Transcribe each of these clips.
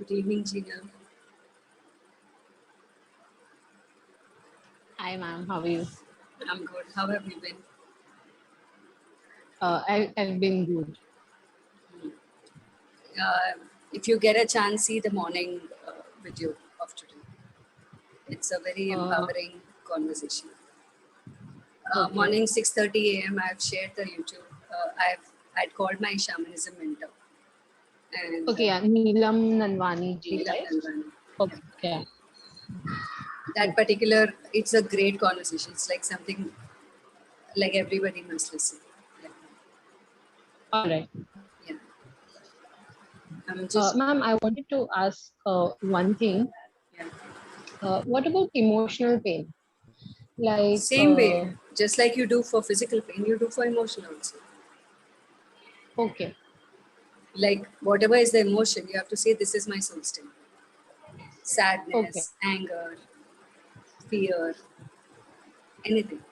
Good evening, Gina. Hi, ma'am. How are you? I'm good. How have you been? I've been good. If you get a chance, see the morning video of today. It's a very Uh, empowering conversation. okay. Morning 6:30 a.m. I've shared the YouTube. I'd called my shamanism mentor and Okay, yeah. Neelam Nanwani ji, Neelam right? Nalwani. Yeah. Okay. That particular, it's a great conversation. It's like something like everybody must listen. Yeah. All right. Yeah. I'm just Ma'am, I wanted to ask one thing. yeah. What about emotional pain? Like, Same way, just like you do for physical pain, you do for emotional also. okay, Like whatever is the emotion, you have to say this is my soul state. okay, Sadness, anger, fear, anything.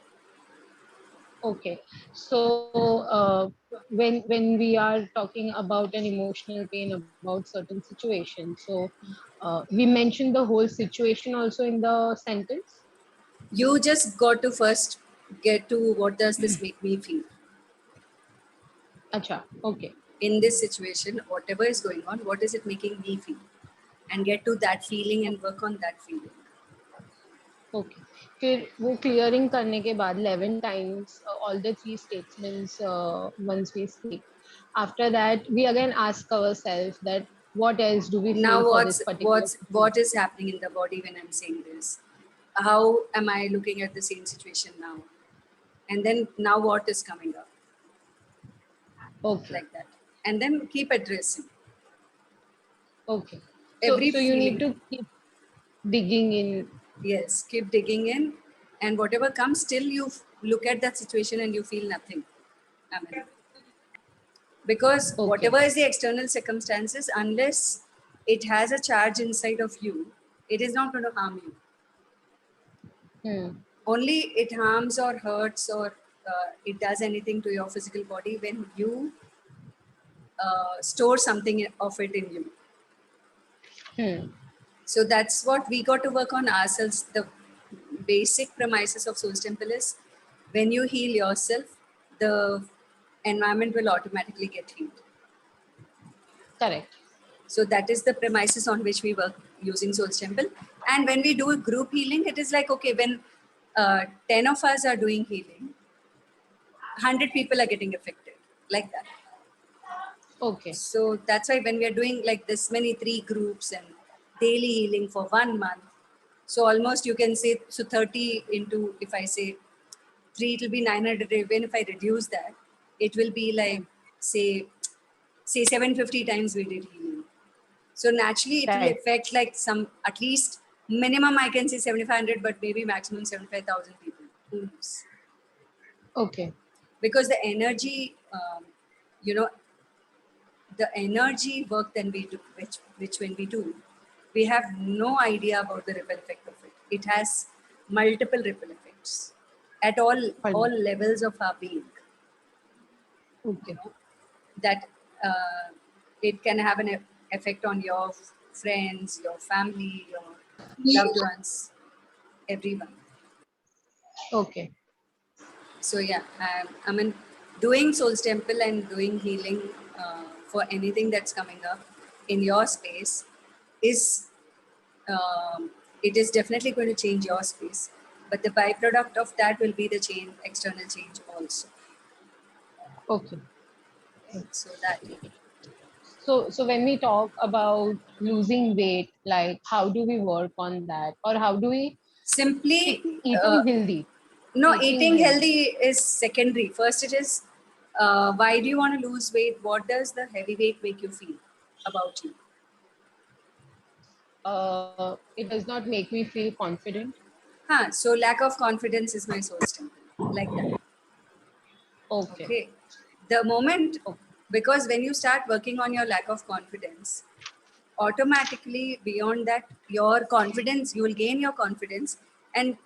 okay. So, when we are talking about an emotional pain about certain situations, so we mentioned the whole situation also in the sentence. You just got to first get to what does this make me feel Acha. Okay. in this situation, whatever is going on, what is it making me feel, and get to that feeling and work on that feeling. Okay फिर वो clearing करने के बाद 11 times all the three statements once we speak after that we again ask ourselves that what else do we Now feel for this particular what situation. is happening in the body when I'm saying this? How am I looking at the same situation now? And then now what is coming up? Okay, Like that, and then keep addressing okay. So every so you need feeling. to keep digging in. Yes, keep digging in, and whatever comes, still you look at that situation and you feel nothing. I mean, because Okay. whatever is the external circumstances, unless it has a charge inside of you, it is not going to harm you. Hmm. Only it harms or hurts or it does anything to your physical body when you store something of it in you. Hmm. So that's what we got to work on ourselves. The basic premises of Souls Temple is when you heal yourself, the environment will automatically get healed. Correct. So that is the premises on which we work using Souls Temple. And when we do a group healing, it is like, okay, when 10 of us are doing healing, 100 people are getting affected, like that. Okay. So that's why when we are doing like this many 3 groups and daily healing for 1 month, so almost you can say, so 30 into, if I say 3, it will be 900. Even if I reduce that, it will be like, Hmm. say 750 times we did healing. So naturally it will Right. affect like some, at least minimum I can say 7,500, but maybe maximum 75,000 people. Who knows? Okay. Because the energy, you know, the energy work then we do, which when we do, we have no idea about the ripple effect of it. It has multiple ripple effects at all Fine. levels of our being. You Okay. know that it can have an effect on your friends, your family, your loved ones, everyone. Okay. So yeah, I mean, doing Souls Temple and doing healing for anything that's coming up in your space is it is definitely going to change your space. But the byproduct of that will be the change, external change also. Okay. Okay? So that So when we talk about losing weight, like how do we work on that, or how do we keep simply eating healthy? no, Eating eating healthy. healthy is secondary. First, it is why do you want to lose weight? What does the heavy weight make you feel about you? It does not make me feel confident. Huh, so lack of confidence is my source temple. Like that. Okay. Okay. The moment, Okay. because when you start working on your lack of confidence, automatically beyond that, your confidence, you will gain your confidence, and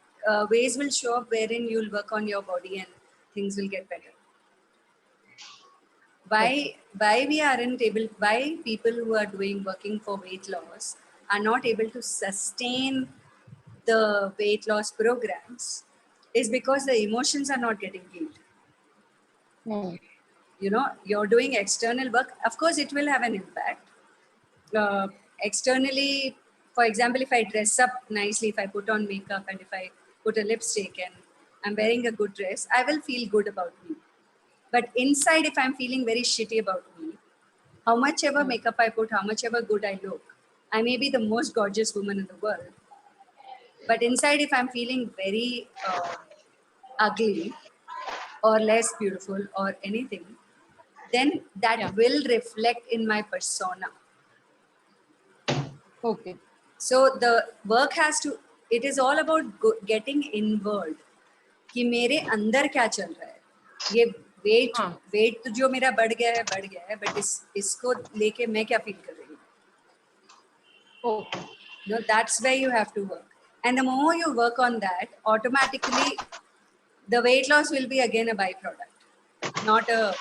ways will show up wherein you'll work on your body and things will get better. Okay. why we aren't able, why people who are working for weight loss are not able to sustain the weight loss programs is because the emotions are not getting healed. Hmm. You know, you're doing external work, of course it will have an impact. Externally, for example, if I dress up nicely, if I put on makeup and if I put a lipstick and I'm wearing a good dress, I will feel good about me. But inside, if I'm feeling very shitty about me, how much ever makeup I put, how much ever good I look, I may be the most gorgeous woman in the world. But inside, if I'm feeling very ugly or less beautiful or anything, then that Yeah. will reflect in my persona. Okay. So the work has to, it is all about getting inward कि मेरे अंदर क्या चल रहा है. ये हाँ. Wait तो जो मेरा बढ़ गया है बट इसको लेके मैं क्या फील कर रही हूँ. Okay. You know, that's where you have to work, and the more you work on that, automatically the weight loss will be again a byproduct, not a.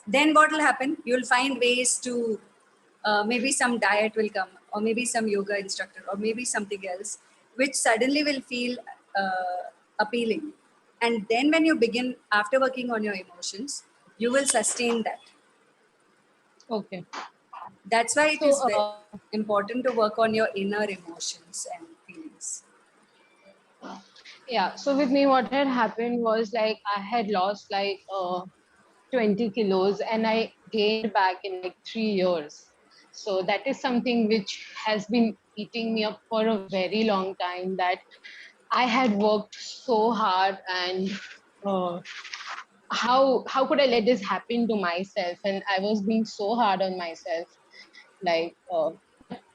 Then what will happen? You'll find ways to, maybe some diet will come, or maybe some yoga instructor, or maybe something else, which suddenly will feel appealing. And then when you begin, after working on your emotions, you will sustain that. Okay. That's why it So, is very important to work on your inner emotions and feelings. yeah. So with me, what had happened was like I had lost like 20 kilos and I gained back in like 3 years. So that is something which has been eating me up for a very long time, that I had worked so hard, and uh, how could I let this happen to myself? And I was being so hard on myself. Like,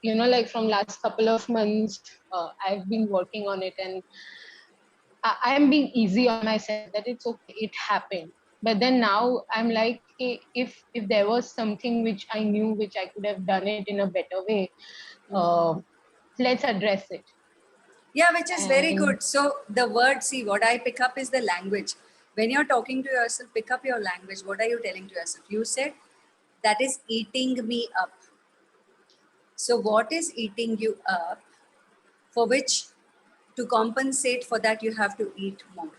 like from last couple of months, I've been working on it, and I am being easy on myself that it's okay, it happened. But then now I'm like, if there was something which I knew which I could have done it in a better way, uh, let's address it. Yeah, which is very And good. So the word, see, what I pick up is the language. When you're talking to yourself, pick up your language. What are you telling to yourself? You said, that is eating me up. So what is eating you up? For which, to compensate for that, you have to eat more.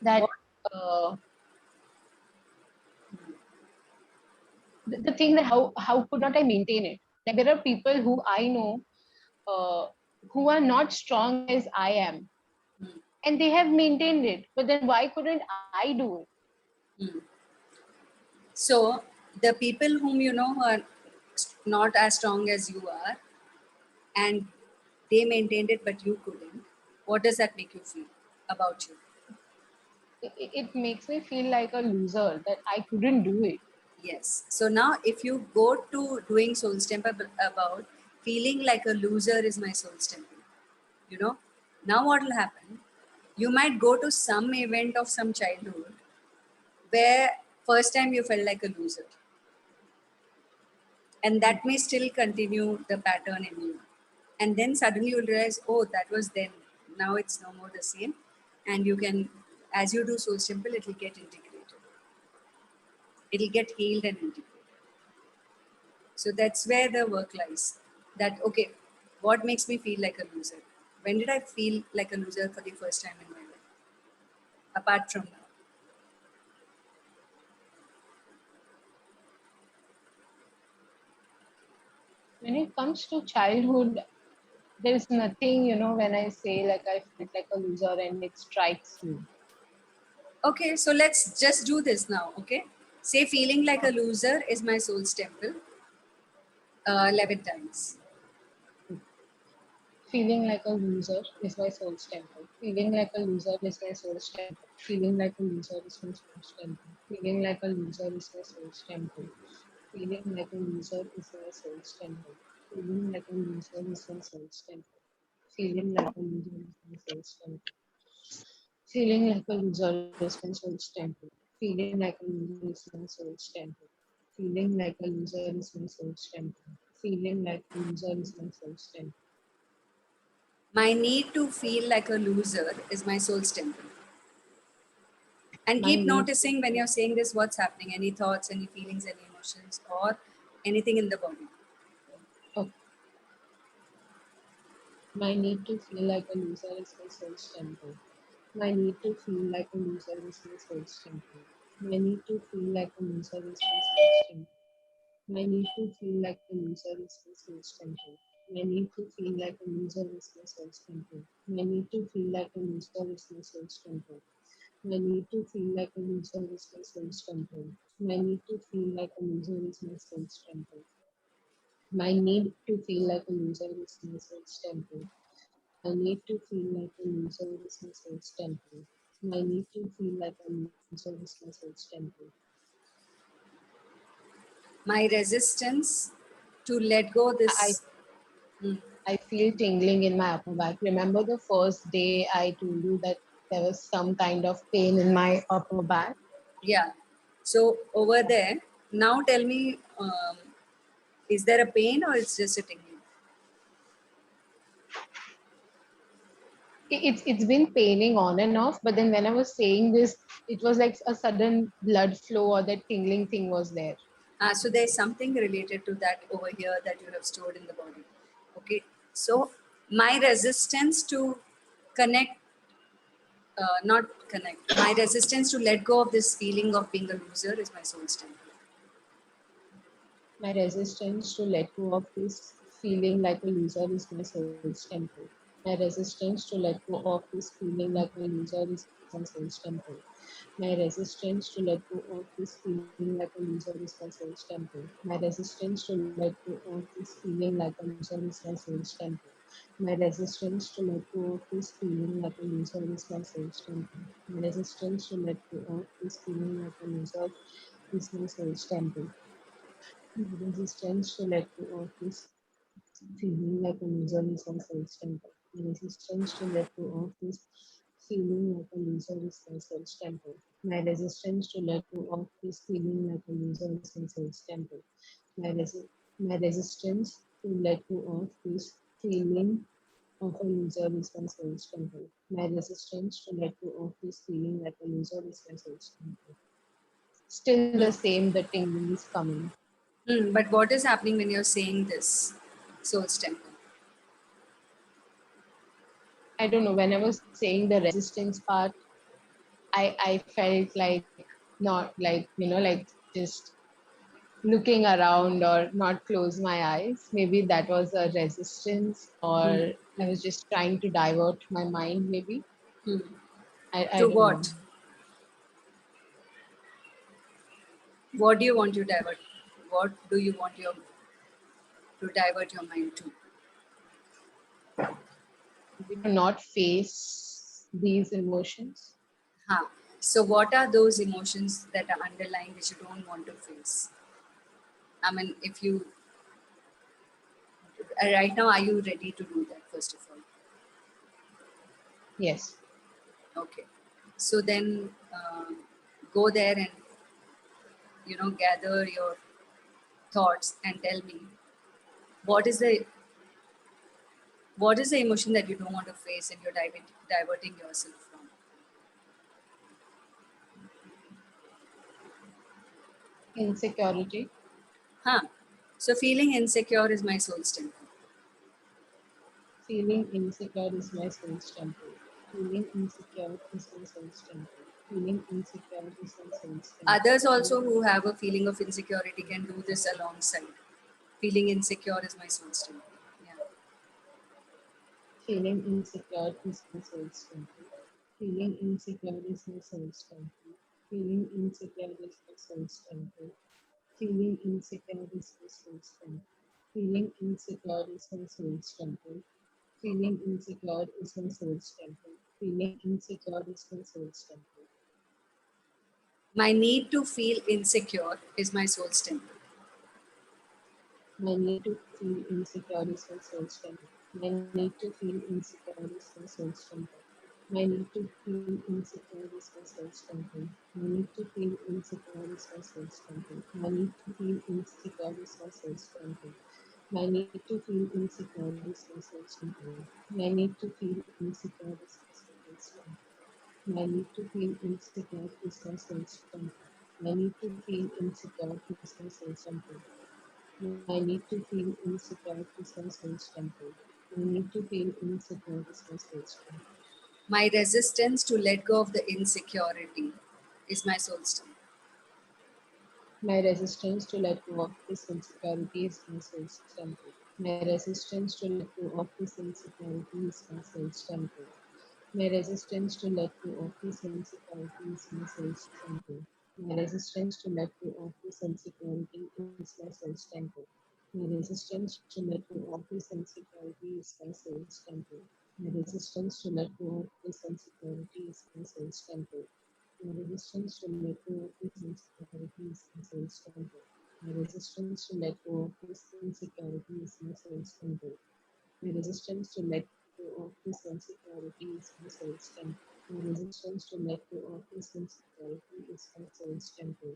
that What? uh, the thing that how could not I maintain it? Like there are people who I know uh, who are not strong as I am, Hmm. and they have maintained it. But then why couldn't I do it? Hmm. So the people whom you know who are not as strong as you are, and they maintained it, but you couldn't. What does that make you feel about you? It makes me feel like a loser that I couldn't do it. Yes. So now, if you go to doing soul stamp about feeling like a loser is my soul stamping, you know, now what will happen? You might go to some event of some childhood where first time you felt like a loser, and that may still continue the pattern in you. And then suddenly you'll realize, oh, that was then. Now it's no more the same. And you can, as you do soul simple, it will get integrated. It'll get healed and integrated. So that's where the work lies. That, okay, what makes me feel like a loser? When did I feel like a loser for the first time in my life? Apart from now. When it comes to childhood, there's nothing, when I say like I felt like a loser and it strikes me. Okay, so let's just do this now, okay? Say feeling like a loser is my soul's temple 11 times. Feeling like a loser is my soul's temple. Feeling like a loser is my soul's temple. Feeling like a loser is my soul's temple. Feeling like a loser is my soul's temple. Feeling like a loser is my soul's temple. Feeling like a loser is my soul's temple. Feeling like a loser is my soul's temple. Feeling like a loser is my soul's temple. Feeling like a loser is my soul's temple. Feeling like a loser is my soul's temple. Feeling like a loser is my soul's temple. My need to feel like a loser is my soul's temple. And My keep need, noticing when you're saying this, what's happening, any thoughts, any feelings, any emotions, or anything in the body. oh, my need to feel like a loser is my soul's temple. My need to feel like a loser is my soul's temple. My need to feel like a loser is my soul's temple. My need to feel like a loser is my soul's temple. My need to feel like a loser is my soul's temple. My need to feel like a loser is my soul's temple. My need to feel like a loser is my soul's temple. My need to feel like a loser is my soul's temple. My need to feel like a loser is my soul's temple. I need to feel like a loser is my soul's temple. I need to feel like a loser is my soul's temple. My resistance to let go I this. Hmm. I feel tingling in my upper back. Remember the first day I told you that there was some kind of pain in my upper back? Yeah. So over there, now tell me, is there a pain or it's just a tingling? It's been paining on and off, but then when I was saying this, it was like a sudden blood flow or that tingling thing was there. So there's something related to that over here that you have stored in the body. Okay. So my resistance to connect, not connect, my resistance to let go of this feeling of being a loser is my soul's temple. My resistance to let go of this feeling like a loser is my soul's temple. My resistance to let go of this feeling like a loser is my soul's temple. My resistance to let go of this feeling like a loser is my soul's temple. My resistance to let go of this feeling like a loser is my soul's temple. My resistance to let go of this feeling like a loser is my soul's temple. My resistance to let go of this feeling like a loser is my soul's temple. My resistance to let go of this feeling like a loser is my soul's temple. My resistance to let go of this feeling like a loser is my soul's temple. My resistance to let go of this feeling like a loser is my soul's temple. My, my resistance to let go of this feeling of a loser is my soul's temple. My resistance to let go of this feeling like a loser is my soul's temple. Still the same, the tingling is coming. But what is happening when you're saying this soul's temple? I don't know, when I was saying the resistance part, I felt like not like, like just looking around or not close my eyes. Maybe that was a resistance, or I was just trying to divert my mind, maybe. Hmm. I To don't know. what? What do you want to divert? What do you want your to divert your mind to? Maybe to not face these emotions. Huh. So what are those emotions that are underlying which you don't want to face? I mean, if you right now, are you ready to do that? First of all, Yes. okay. So then, go there and gather your thoughts and tell me what is the what is the emotion that you don't want to face and you're diverting yourself from. Insecurity. Huh. So feeling insecure is my soul's temple. Feeling insecure is my soul's temple. Feeling insecure is my soul's temple. Feeling insecure is my soul's temple. Others also Feeling who have a feeling of insecurity can do this alongside. Feeling insecure is my soul's temple. Yeah. Feeling insecure is my soul's temple. Feeling insecure is my soul's temple. Feeling insecure is my soul's temple. Feeling insecure is my soul's temple. Feeling insecure is my soul's temple. Feeling insecure is my soul's temple. Feeling insecure is my soul's temple. My need to feel insecure is my soul's temple. My need to feel insecure is my soul's temple. My need to feel insecure is my soul's temple. My need to feel insecure is my soul's temple. My need to feel insecure is my soul's temple. My need to feel insecure is my soul's temple. My need to feel insecure is my soul's temple. My need to feel insecure is my soul's temple. My need to feel insecure is my soul's temple. My need to feel insecure is my soul's temple. My need to feel insecure is my soul's temple. My need to feel insecure is my soul's temple. My resistance to let go of the insecurity is my soul stone. My resistance to let go of this insecurity is my soul's temple. My resistance to let go of this insecurity is my soul's temple. My resistance to let go of this insecurity is my soul's temple. My resistance to let go of this insecurity is my soul's temple. My resistance to let go of this insecurity is my soul's temple. My resistance to let go of this insecurity is my soul's temple. My resistance to let go of this insecurity is my soul's temple. My resistance to let go of this insecurity is my soul's temple. My resistance to let go of this insecurity is my soul's temple. My resistance to let go of this insecurity is my soul's temple.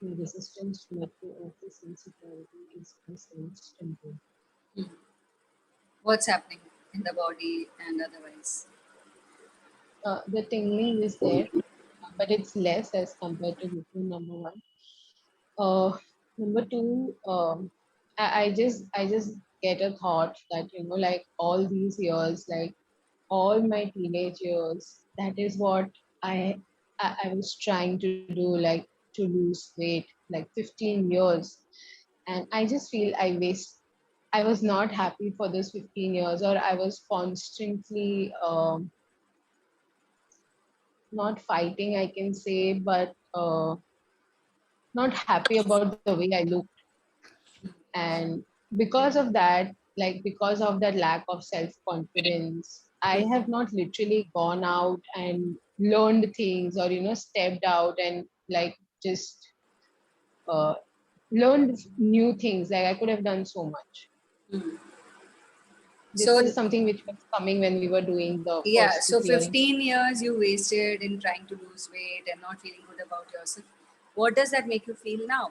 My resistance to let go of this insecurity is my soul's temple. Hmm. What's happening in the body and otherwise? The tingling is there, but it's less as compared to before, number one. Number two, I just get a thought that, like all these years, like all my teenage years, that is what I, I was trying to do, like to lose weight, like 15 years. And I just feel I was not happy for this 15 years, or I was constantly not fighting, I can say, but not happy about the way I looked. And because of that, like because of that lack of self confidence, I have not literally gone out and learned things, or stepped out and like just uh, learned new things. Like I could have done so much. Hmm. This So is something which was coming when we were doing the yeah, first so clearing. 15 years you wasted in trying to lose weight and not feeling good about yourself. What does that make you feel now?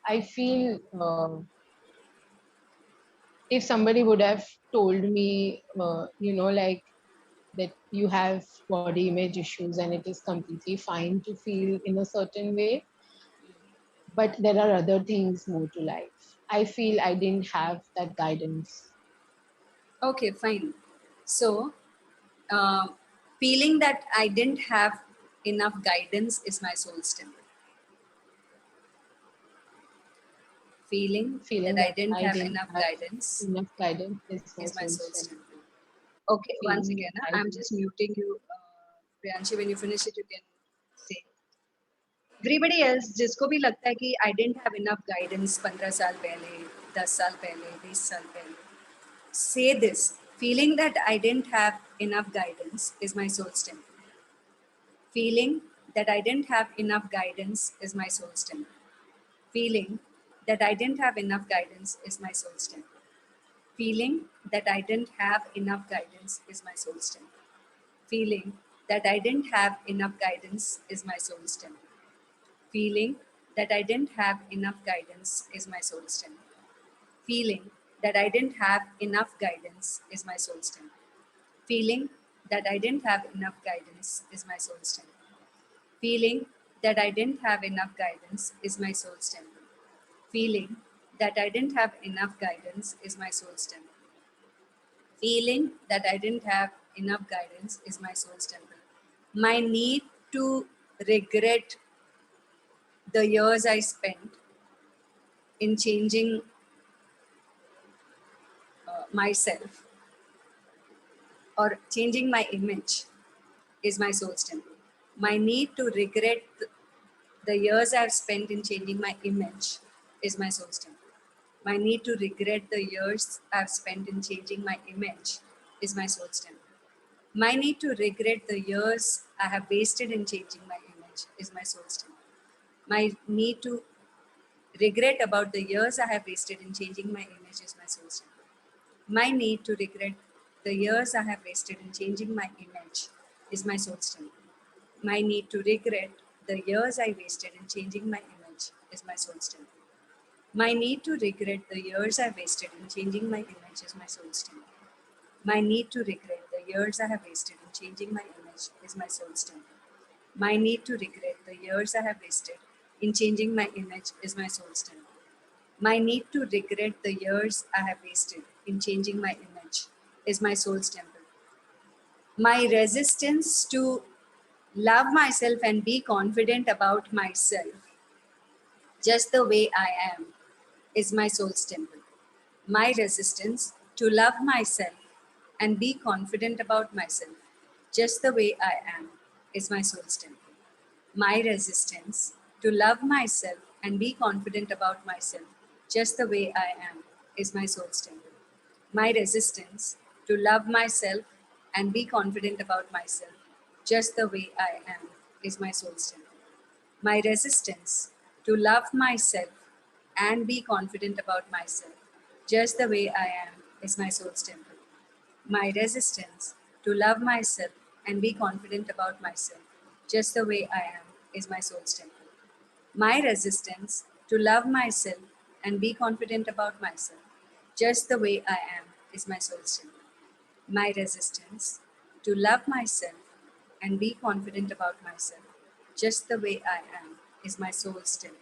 I feel if somebody would have told me, like that you have body image issues and it is completely fine to feel in a certain way, but there are other things more to life. I feel I didn't have that guidance. Okay, fine. So, uh, feeling that I didn't have enough guidance is my soul's temple. Feeling that Feeling I that didn't I have didn't enough have guidance enough guidance is my is my soul's soul's strength. temple. Okay, once Feeling again, that I I'm didn't. just muting you. Priyanshi, when you finish it, you can say. Everybody else, जिसको भी लगता है कि I didn't have enough guidance 15 साल पहले, 10 साल पहले, 20 साल पहले, say this. Feeling that I didn't have enough guidance is my soul's temple. Feeling that I didn't have enough guidance is my soul's temple. Feeling that I didn't have enough guidance is my soul's temple. Feeling that I didn't have enough guidance is my soul's temple. Feeling that I didn't have enough guidance is my soul's temple. Feeling that I didn't have enough guidance is my soul's temple. Feeling that I didn't have enough guidance is my soul's temple. Feeling that I didn't have enough guidance is my soul's temple. Feeling that I didn't have enough guidance is my soul's temple. Feeling that I didn't have enough guidance is my soul's temple. Feeling that I didn't have enough guidance is my soul's temple. My need to regret the years I spent in changing myself or changing my image is my soul's temple. My need to regret the years I've spent in changing my image is my soul's temple. My need to regret the years I've spent in changing my image is my soul's temple. My need to regret the years I have wasted in changing my image is my soul's temple. My need to regret about the years I have wasted in changing my image is my soul's temple. My need to regret the years I have wasted in changing my image is my soul's temple. My need to regret the years I wasted in changing my image is my soul's temple. My need to regret the years I wasted in changing my image is my soul's temple. My need to regret the years I have wasted in changing my image is my soul's temple. My need to regret the years I have wasted in changing my image is my soul's temple. My need to regret the years I have wasted in changing my image is my soul's temple. My resistance to love myself and be confident about myself just the way I am is my soul's temple. My resistance to love myself and be confident about myself just the way I am is my soul's temple. My resistance to love myself and be confident about myself just the way I am is my soul's temple. My resistance to love myself and be confident about myself just the way I am is my soul's temple. My resistance to love myself and be confident about myself just the way I am is my soul's temple. My resistance to love myself and be confident about myself just the way I am is my soul's temple. My resistance to love myself and be confident about myself just the way I am is my soul's temple. My resistance to love myself and be confident about myself just the way I am is my soul's temple.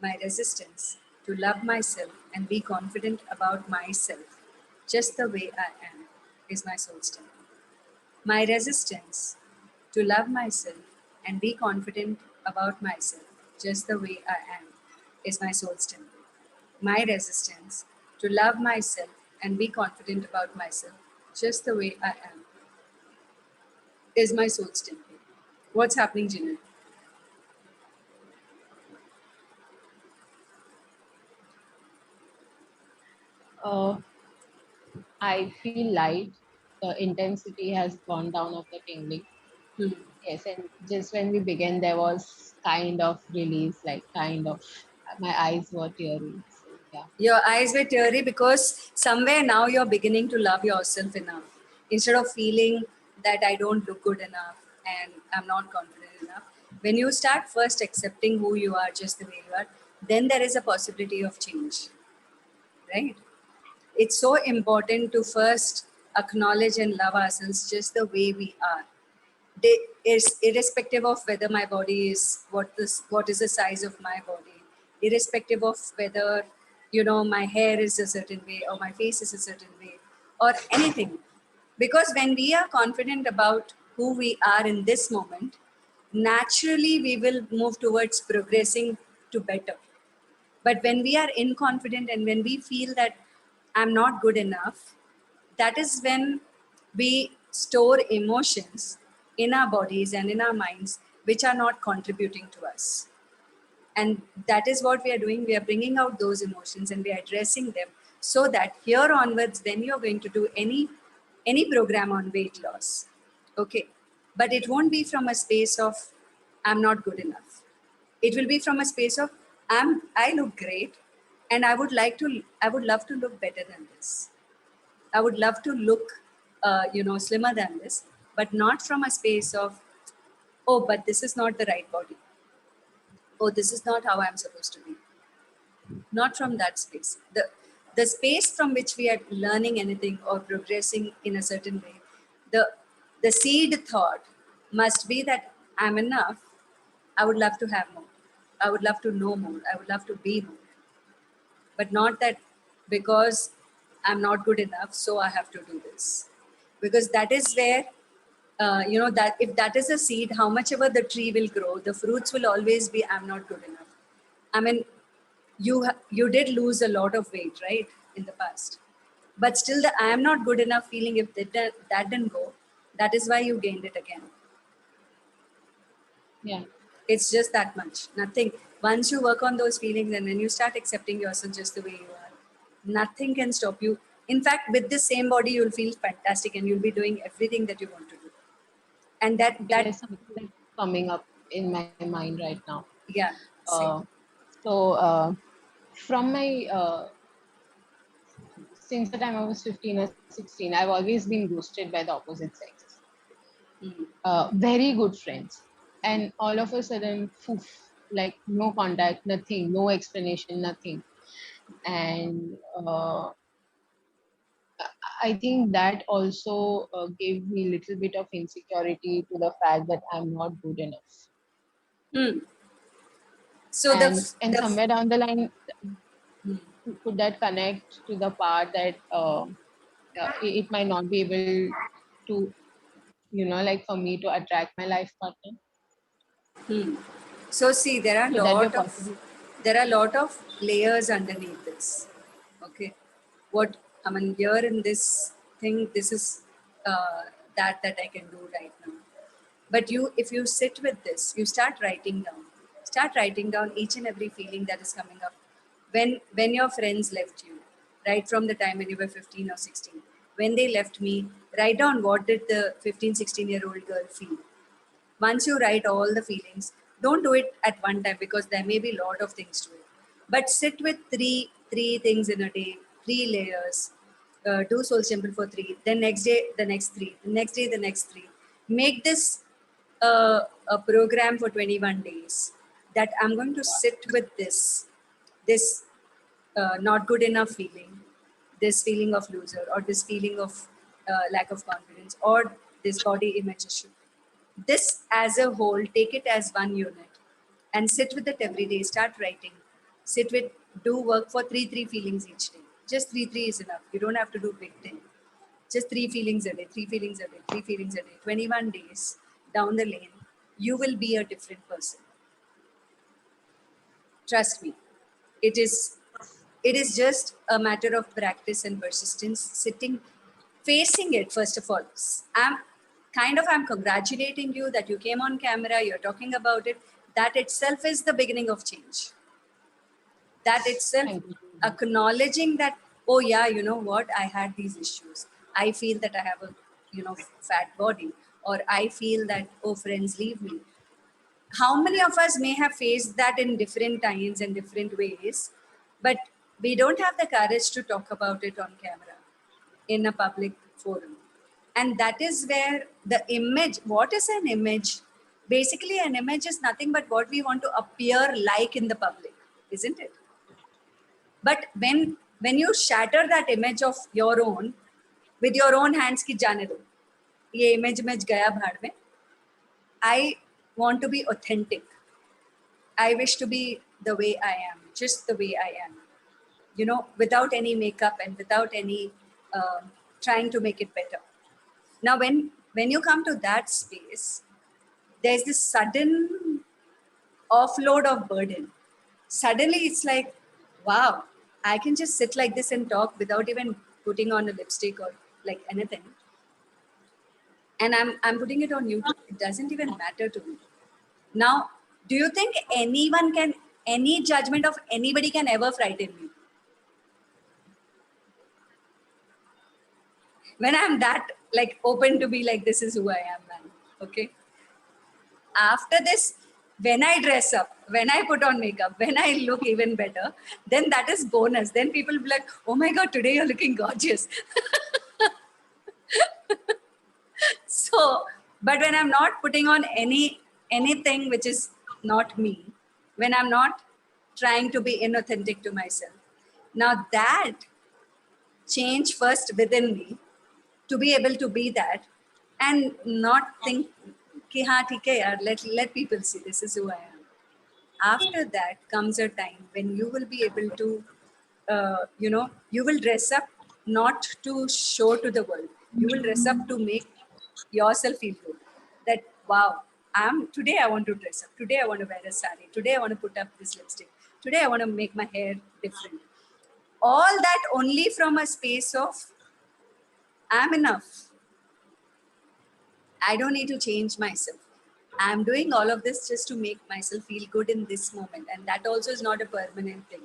My resistance to love myself and be confident about myself just the way I am is my soul's temple. My resistance to love myself and be confident about myself just the way I am is my soul's temple. My resistance to love myself and be confident about myself just the way I am is my soul's temple. What's happening, Jinal? Uh, I feel light. The intensity has gone down of the tingling. Hmm. Yes, and just when we began, there was kind of release, like kind of my eyes were teary. So yeah, Your eyes were teary because somewhere now you're beginning to love yourself enough. Instead of feeling that I don't look good enough and I'm not confident enough, when you start first accepting who you are just the way you are, then there is a possibility of change, right? It's so important to first acknowledge and love ourselves just the way we are. Is irrespective of whether my body is what is the size of my body, irrespective of whether my hair is a certain way or my face is a certain way or anything, because when we are confident about who we are in this moment, naturally we will move towards progressing to better. But when we are inconfident and when we feel that I'm not good enough, that is when we store emotions in our bodies and in our minds which are not contributing to us. And that is what we are doing. We are bringing out those emotions and we are addressing them so that here onwards, when you're going to do any program on weight loss, okay, but it won't be from a space of I'm not good enough. It will be from a space of I look great and I would love to look better than this. I would love to look slimmer than this, but not from a space of, oh, but this is not the right body. Oh, this is not how I'm supposed to be. Not from that space. The space from which we are learning anything or progressing in a certain way, the the seed thought must be that I'm enough. I would love to have more. I would love to know more. I would love to be more. But not that because I'm not good enough, so I have to do this. Because that is where, that if that is a seed, how much ever the tree will grow, the fruits will always be, I'm not good enough. I mean, you did lose a lot of weight, right, in the past. But still, the I am not good enough feeling, if that didn't go, that is why you gained it again. yeah, It's just that much. Nothing. Once you work on those feelings and when you start accepting yourself just the way you are, nothing can stop you. In fact, with the same body, you'll feel fantastic and you'll be doing everything that you want to do. And that there's something that's coming up in my mind right now. yeah, same. Uh, so from my since the time I was 15 or 16, I've always been ghosted by the opposite sex. Mm. Very good friends. And all of a sudden, poof, like no contact, nothing, no explanation, nothing. And I think that also gave me a little bit of insecurity to the fact that I'm not good enough. Hmm. So And somewhere down the line, hmm. could that connect to the part that it might not be able to, like for me to attract my life partner? Hmm. So see, Could that be a possibility? there are a lot of layers underneath this. Okay, what I mean here in this thing, this is uh, that I can do right now. But if you sit with this, you start writing down each and every feeling that is coming up when your friends left you, right from the time when you were 15 or 16. When they left me, write down what did the 15, 16-year-old girl feel. Once you write all the feelings, don't do it at one time because there may be a lot of things to it, but sit with three things in a day, three layers. Do soul simple for three, then next day the next three, the next day the next three. Make this a program for 21 days, that I'm going to sit with this not good enough feeling, this feeling of loser, or this feeling of lack of confidence, or this body image issue. This as a whole, take it as one unit and sit with it every day. Start writing. Sit with, do work for three feelings each day. Just three is enough. You don't have to do big thing. Just three feelings a day, three feelings a day, three feelings a day. 21 days down the lane, you will be a different person. Trust me. It is it is just a matter of practice and persistence, sitting, facing it. First of all, I'm congratulating you that you came on camera, you're talking about it. That itself is the beginning of change. That itself, Thank you. acknowledging that, oh yeah, you know what, I had these issues. I feel that I have a, fat body, or I feel that, oh, friends leave me. How many of us may have faced that in different times and different ways, but we don't have the courage to talk about it on camera in a public forum. And that is where the image, what is an image? Basically, an image is nothing but what we want to appear like in the public, isn't it? But when you shatter that image of your own with your own hands, ki jaane do, ये image gaya bhaad mein. I want to be authentic. I wish to be the way I am, just the way I am, without any makeup and without any trying to make it better. Now, when you come to that space, there's this sudden offload of burden. Suddenly, it's like, wow, I can just sit like this and talk without even putting on a lipstick or like anything. And I'm putting it on YouTube. It doesn't even matter to me. Now, do you think any judgment of anybody can ever frighten me? When I'm that like open to be like, this is who I am, man. Okay. After this, when I dress up, when I put on makeup, when I look even better, then that is bonus. Then people will be like, oh my God, today you're looking gorgeous. So, but when I'm not putting on anything which is not me, when I'm not trying to be inauthentic to myself, now that change first within me, to be able to be that and not think कि हाँ ठीक है यार, let people see this is who I am. After that comes a time when you will be able to you will dress up not to show to the world. You will dress up to make yourself feel good, that wow, today I want to dress up, today I want to wear a sari, today I want to put up this lipstick, today I want to make my hair different. All that only from a space of I'm enough. I don't need to change myself. I'm doing all of this just to make myself feel good in this moment. And that also is not a permanent thing.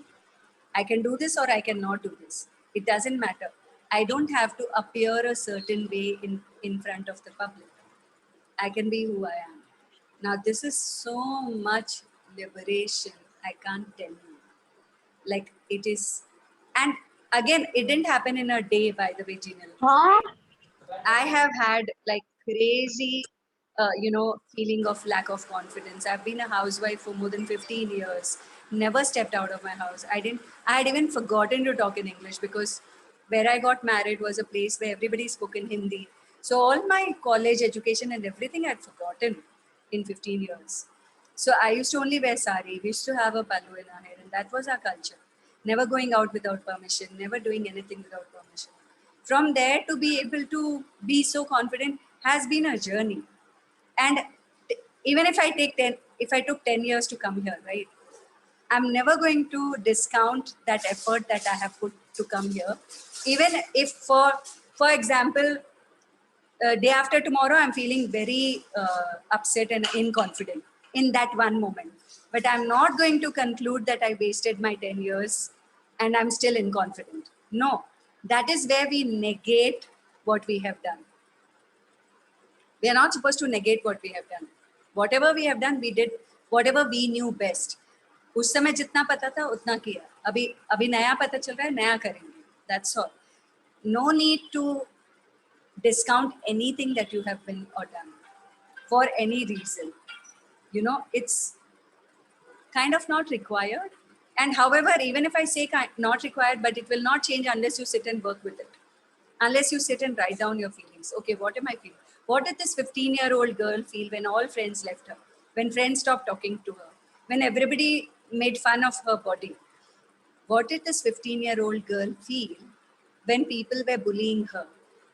I can do this or I cannot do this. It doesn't matter. I don't have to appear a certain way in front of the public. I can be who I am. Now, this is so much liberation. I can't tell you. Like it is. And again, it didn't happen in a day, by the way, Jinal. I have had like crazy, feeling of lack of confidence. I've been a housewife for more than 15 years. never stepped out of my house. I had even forgotten to talk in English because where I got married was a place where everybody spoke in Hindi. So all my college education and everything I'd forgotten in 15 years. So I used to only wear sari. We used to have a pallu in our hair, and that was our culture. Never going out without permission, never doing anything without permission. From there to be able to be so confident has been a journey. And even if I took 10 years to come here, right? I'm never going to discount that effort that I have put to come here. Even if, for example, day after tomorrow, I'm feeling very upset and inconfident in that one moment. But I'm not going to conclude that I wasted my 10 years and I'm still inconfident. No, that is where we negate what we have done. We are not supposed to negate what we have done. Whatever we have done, we did whatever we knew best. उस समय जितना पता था उतना किया. अभी अभी नया पता चल रहा है, नया करेंगे. That's all. No need to discount anything that you have been or done for any reason. You know, it's kind of not required. And however, even if I say not required, but it will not change unless you sit and work with it. Unless you sit and write down your feelings. Okay, what am I feeling? What did this 15-year-old girl feel when all friends left her? When friends stopped talking to her? When everybody made fun of her body? What did this 15-year-old girl feel when people were bullying her?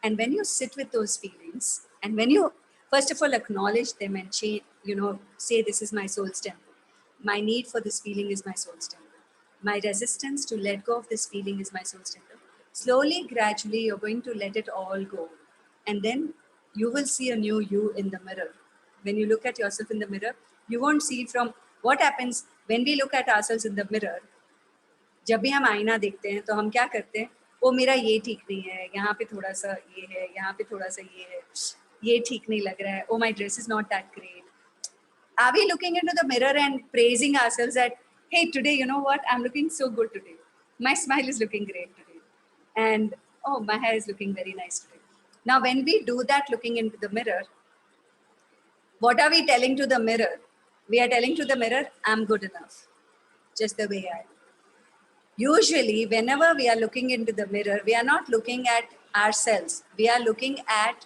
And when you sit with those feelings, and when you first of all acknowledge them and change, say this is my soul's temple. My need for this feeling is my soul's temple. My resistance to let go of this feeling is my soul's temple. Slowly, gradually, you're going to let it all go. And then you will see a new you in the mirror. When you look at yourself in the mirror, you won't see from what happens when we look at ourselves in the mirror. जब भी हम आईना देखते हैं तो हम क्या करते हैं, ओ मेरा ये ठीक नहीं है, यहाँ पे थोड़ा सा ये है, यहाँ पे थोड़ा सा ये ठीक नहीं लग रहा है, oh my dress is not that great. Are we looking into the mirror and praising ourselves that, hey, today, you know what, I'm looking so good today. My smile is looking great today. And oh, my hair is looking very nice today. Now, when we do that looking into the mirror, what are we telling to the mirror? We are telling to the mirror, I'm good enough, just the way I am. Usually, whenever we are looking into the mirror, we are not looking at ourselves. We are looking at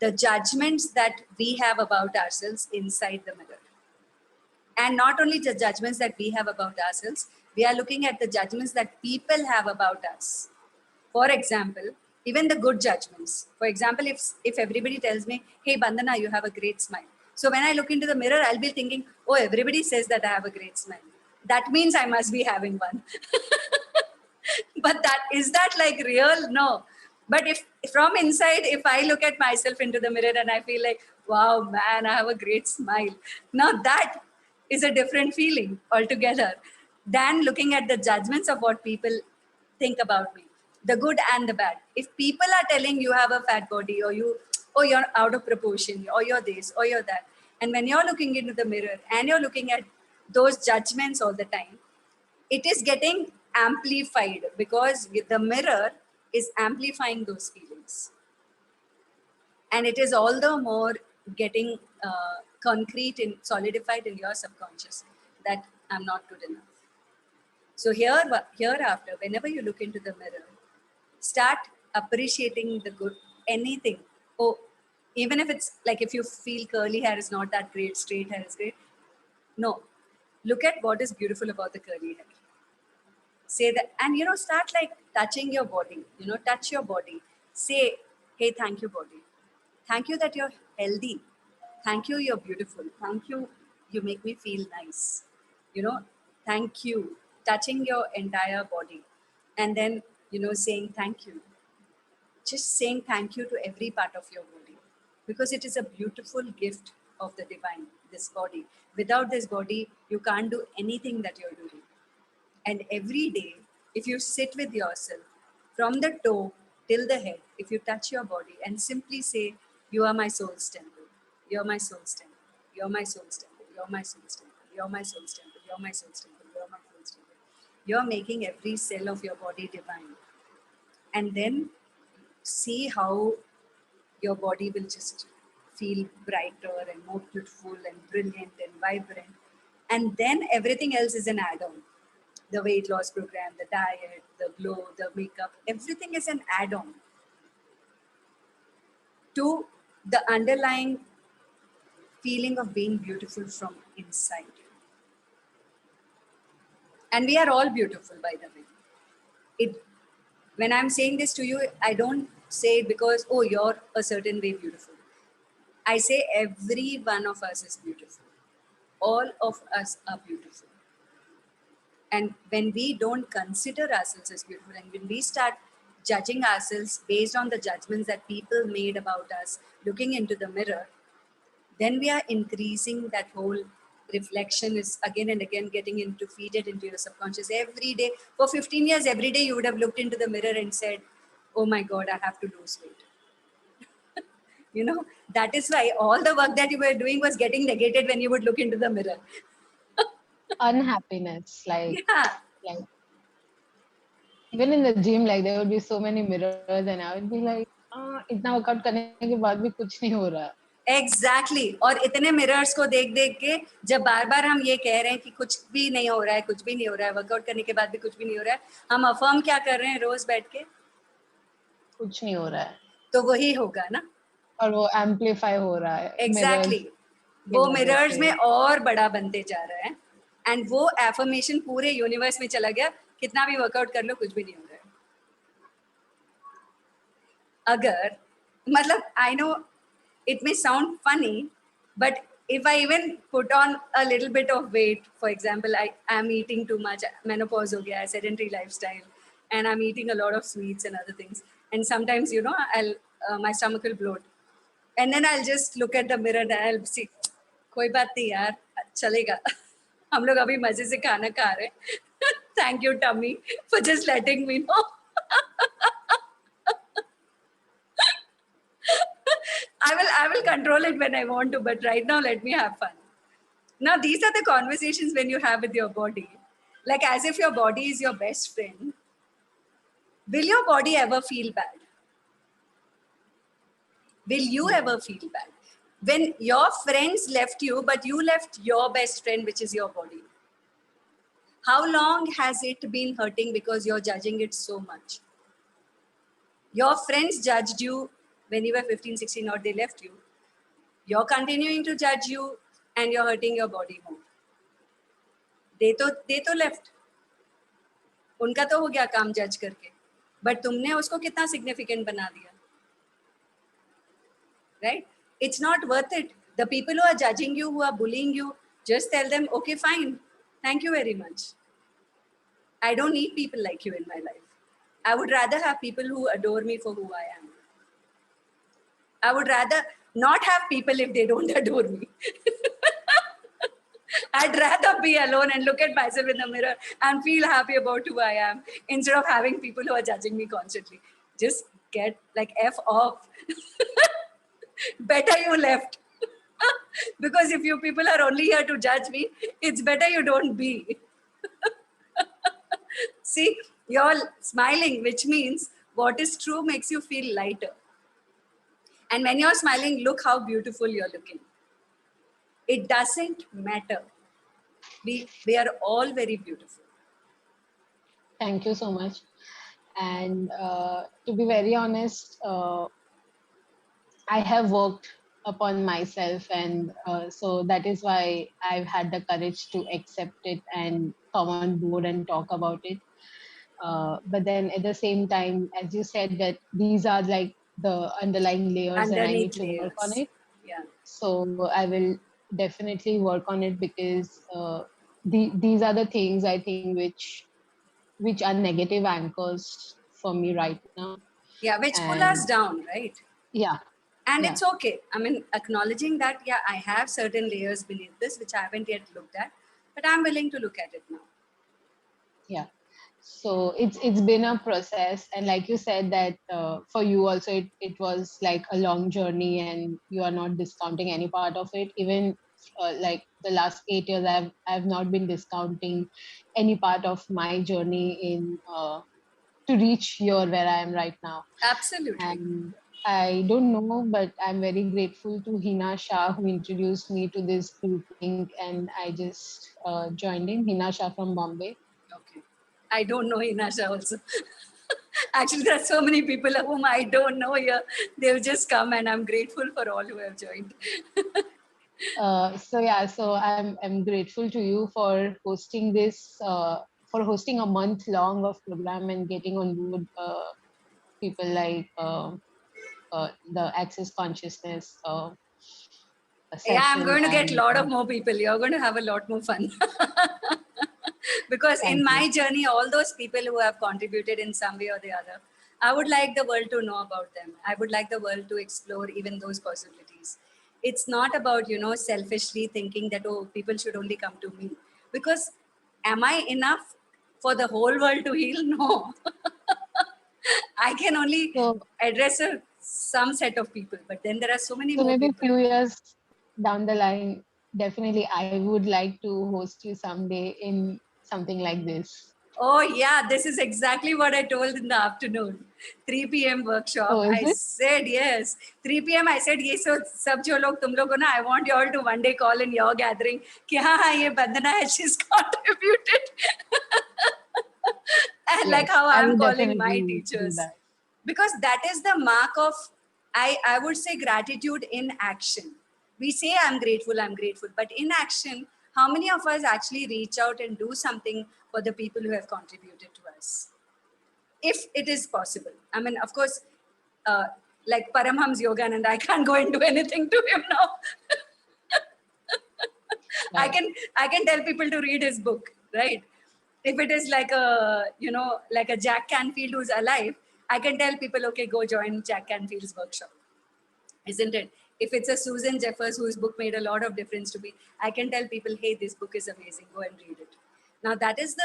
the judgments that we have about ourselves inside the mirror. And not only the judgments that we have about ourselves, we are looking at the judgments that people have about us. For example, even the good judgments. For example, if everybody tells me, hey, Bandana, you have a great smile. So when I look into the mirror, I'll be thinking, oh, everybody says that I have a great smile. That means I must be having one. But is that like real? No. But if from inside, if I look at myself into the mirror and I feel like, wow, man, I have a great smile. Now that is a different feeling altogether than looking at the judgments of what people think about me, the good and the bad. If people are telling you have a fat body or you're out of proportion or you're this or you're that, and when you're looking into the mirror and you're looking at those judgments all the time, it is getting amplified because the mirror is amplifying those feelings. And it is all the more getting concrete and solidified in your subconscious that I'm not good enough. So hereafter, whenever you look into the mirror, start appreciating the good, anything. Oh, even if it's like if you feel curly hair is not that great, straight hair is great. No, look at what is beautiful about the curly hair. Say that, and start like touching your body, touch your body. Say, hey, thank you, body. Thank you that you're healthy. Thank you, you're beautiful. Thank you, you make me feel nice. Thank you, touching your entire body. And then, saying thank you. Just saying thank you to every part of your body because it is a beautiful gift of the divine, this body. Without this body, you can't do anything that you're doing. And every day, if you sit with yourself from the toe till the head, if you touch your body and simply say, you are my soul's temple, you're my soul's temple, you're my soul's temple, you're my soul's temple, you're my soul's temple, you're my soul's temple, you're my soul's temple. You're making every cell of your body divine. And then see how your body will just feel brighter and more beautiful and brilliant and vibrant. And then everything else is an add-on. The weight loss program, the diet, the glow, the makeup, everything is an add-on to the underlying feeling of being beautiful from inside. And we are all beautiful, by the way. It, when I'm saying this to you, I don't say it because, oh, you're a certain way beautiful. I say every one of us is beautiful. All of us are beautiful. And when we don't consider ourselves as beautiful, and when we start judging ourselves based on the judgments that people made about us, looking into the mirror, then we are increasing that whole reflection is again and again getting into feed it into your subconscious every day. For 15 years, every day you would have looked into the mirror and said, oh my God, I have to lose weight. You know, that is why all the work that you were doing was getting negated when you would look into the mirror. Unhappiness, Yeah, like even in the gym, like there would be so many mirrors, and I would be like, इतना workout करने के बाद भी कुछ नहीं हो रहा. Exactly exactly. और इतने मिरर्स को देख देख के जब बार बार हम ये कह रहे हैं कि कुछ भी नहीं हो रहा है, कुछ भी नहीं हो रहा है, वर्कआउट करने के बाद भी कुछ भी नहीं हो रहा है, हम अफर्म क्या कर रहे हैं रोज बैठ के, कुछ नहीं हो रहा है. तो वही होगा ना. और वो एम्पलीफाई हो रहा है एग्जैक्टली मिरर्स exactly. की वो वजह मिरर्स से. में और बड़ा बनते जा रहा है. एंड वो एफर्मेशन पूरे यूनिवर्स में चला गया, कितना भी वर्कआउट कर लो कुछ भी नहीं हो रहा है. अगर मतलब I know it may sound funny, but if I even put on a little bit of weight, for example, I am eating too much, menopause ho gaya, sedentary lifestyle, and I'm eating a lot of sweets and other things. And sometimes, you know, my stomach will bloat. And then I'll just look at the mirror and I'll see, कोई बात नहीं यार, चलेगा. हम लोग अभी मजे से खाना खा रहे हैं. Thank you, tummy, for just letting me know. I will control it when I want to, but right now let me have fun. Now these are the conversations when you have with your body, like as if your body is your best friend. Will your body ever feel bad? Will you ever feel bad when your friends left you, but you left your best friend, which is your body? How long has it been hurting because you're judging it so much? Your friends judged you when you were 15, 16, or they left you. You're continuing to judge you and you're hurting your body more. They तो left. उनका तो हो गया काम जज करके, but तुमने उसको कितना सिग्निफिकेंट बना दिया. Right? It's not worth it. The people who are judging you, who are bullying you, just tell them, okay, fine. Thank you very much. I don't need people like you in my life. I would rather have people who adore me for who I am. I would rather not have people if they don't adore me. I'd rather be alone and look at myself in the mirror and feel happy about who I am instead of having people who are judging me constantly. Just get like F off. Better you left. Because if you people are only here to judge me, it's better you don't be. See, you're smiling, which means what is true makes you feel lighter. And when you're smiling, look how beautiful you're looking. It doesn't matter. We are all very beautiful. Thank you so much. And to be very honest, I have worked upon myself, and so that is why I've had the courage to accept it and come on board and talk about it. But then at the same time, as you said, that these are like the underlying layers and I need Underneath to work on layers. it. Yeah. So I will definitely work on it because these are the things I think which are negative anchors for me right now. Yeah, which pull us And down, right? yeah, And yeah, it's okay. I mean, acknowledging that, yeah, I have certain layers beneath this, which I haven't yet looked at, but I'm willing to look at it now. yeah. So it's been a process, and like you said that for you also it was like a long journey, and you are not discounting any part of it. Even like the last 8 years, I've not been discounting any part of my journey in to reach here where I am right now. Absolutely. And I don't know, but I'm very grateful to Hina Shah who introduced me to this grouping, and I just joined in. Hina Shah from Bombay. Okay. I don't know Inasha also. Actually, there are so many people whom I don't know here. They've just come, and I'm grateful for all who have joined. So I'm grateful to you for hosting this, for hosting a month long of program and getting on board people like the Access Consciousness Yeah, I'm session. going to get a And lot of more people. You're going to have a lot more fun. Because in thank you. my journey, all those people who have contributed in some way or the other, I would like the world to know about them. I would like the world to explore even those possibilities. It's not about, selfishly thinking that, oh, people should only come to me. Because am I enough for the whole world to heal? No. I can only So address some set of people, but then there are so many so more maybe a people. few years down the line, definitely I would like to host you someday in something like this. Oh, yeah, this is exactly what I told in the afternoon. 3 p.m. workshop. Oh, is I it? said yes. 3 p.m. I said, ये so सब जो लोग तुम लोग हो ना, I want you all to one day call in your gathering कि हाँ हाँ ये बंदना है, she's contributed. And like Yes, how I I'm will calling my definitely do teachers. that. Because that is the mark of, I would say, gratitude in action. We say I'm grateful, but in action, how many of us actually reach out and do something for the people who have contributed to us? If it is possible. I mean, of course, uh, like Paramhams Yogananda, I can't go into anything to him now. I Right. can I can tell people to read his book, right? If it is like a like a Jack Canfield who's alive, I can tell people, okay, go join Jack Canfield's workshop, isn't it? If it's a Susan Jeffers whose book made a lot of difference to me, I can tell people, hey, this book is amazing, go and read it. Now that is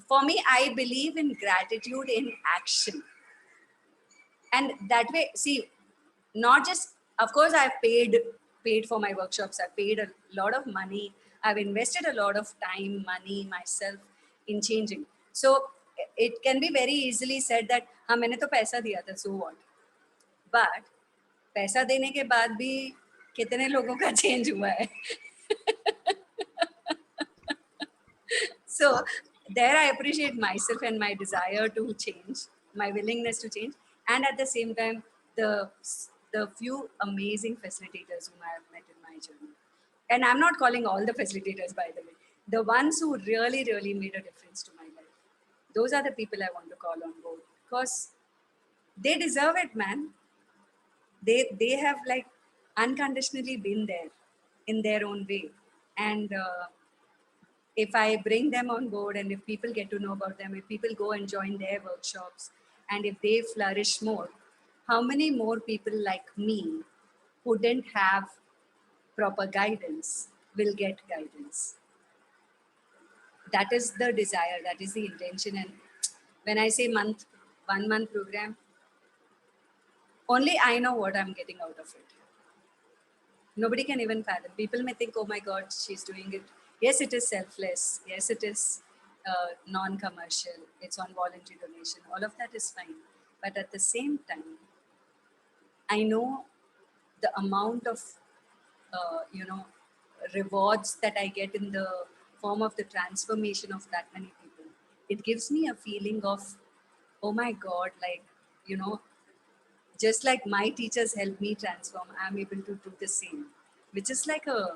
for me, I believe in gratitude in action. And that way, see, not just, of course, I've paid for my workshops, I've paid a lot of money, I've invested a lot of time, money, myself in changing. So it can be very easily said that हाँ मैंने तो पैसा दिया था, so what? But पैसा देने के बाद भी कितने लोगों का चेंज हुआ है? So there I appreciate myself and my desire to change, my willingness to change, and at the same time, the few amazing facilitators whom I have met in my journey. And I'm not calling all the facilitators, by the way. The ones who really, really made a difference to my life. Those are the people I want to call on board because they deserve it, man. They have like unconditionally been there in their own way, and if I bring them on board and if people get to know about them, if people go and join their workshops, and if they flourish more, how many more people like me who didn't have proper guidance will get guidance? That is the desire, that is the intention. And when I say 1 month program, only I know what I'm getting out of it. Nobody can even fathom. People may think, oh my God, she's doing it. Yes, it is selfless. Yes, it is non-commercial. It's on voluntary donation. All of that is fine. But at the same time, I know the amount of, rewards that I get in the form of the transformation of that many people. It gives me a feeling of, oh my God, like, just like my teachers helped me transform, I'm able to do the same, which is like a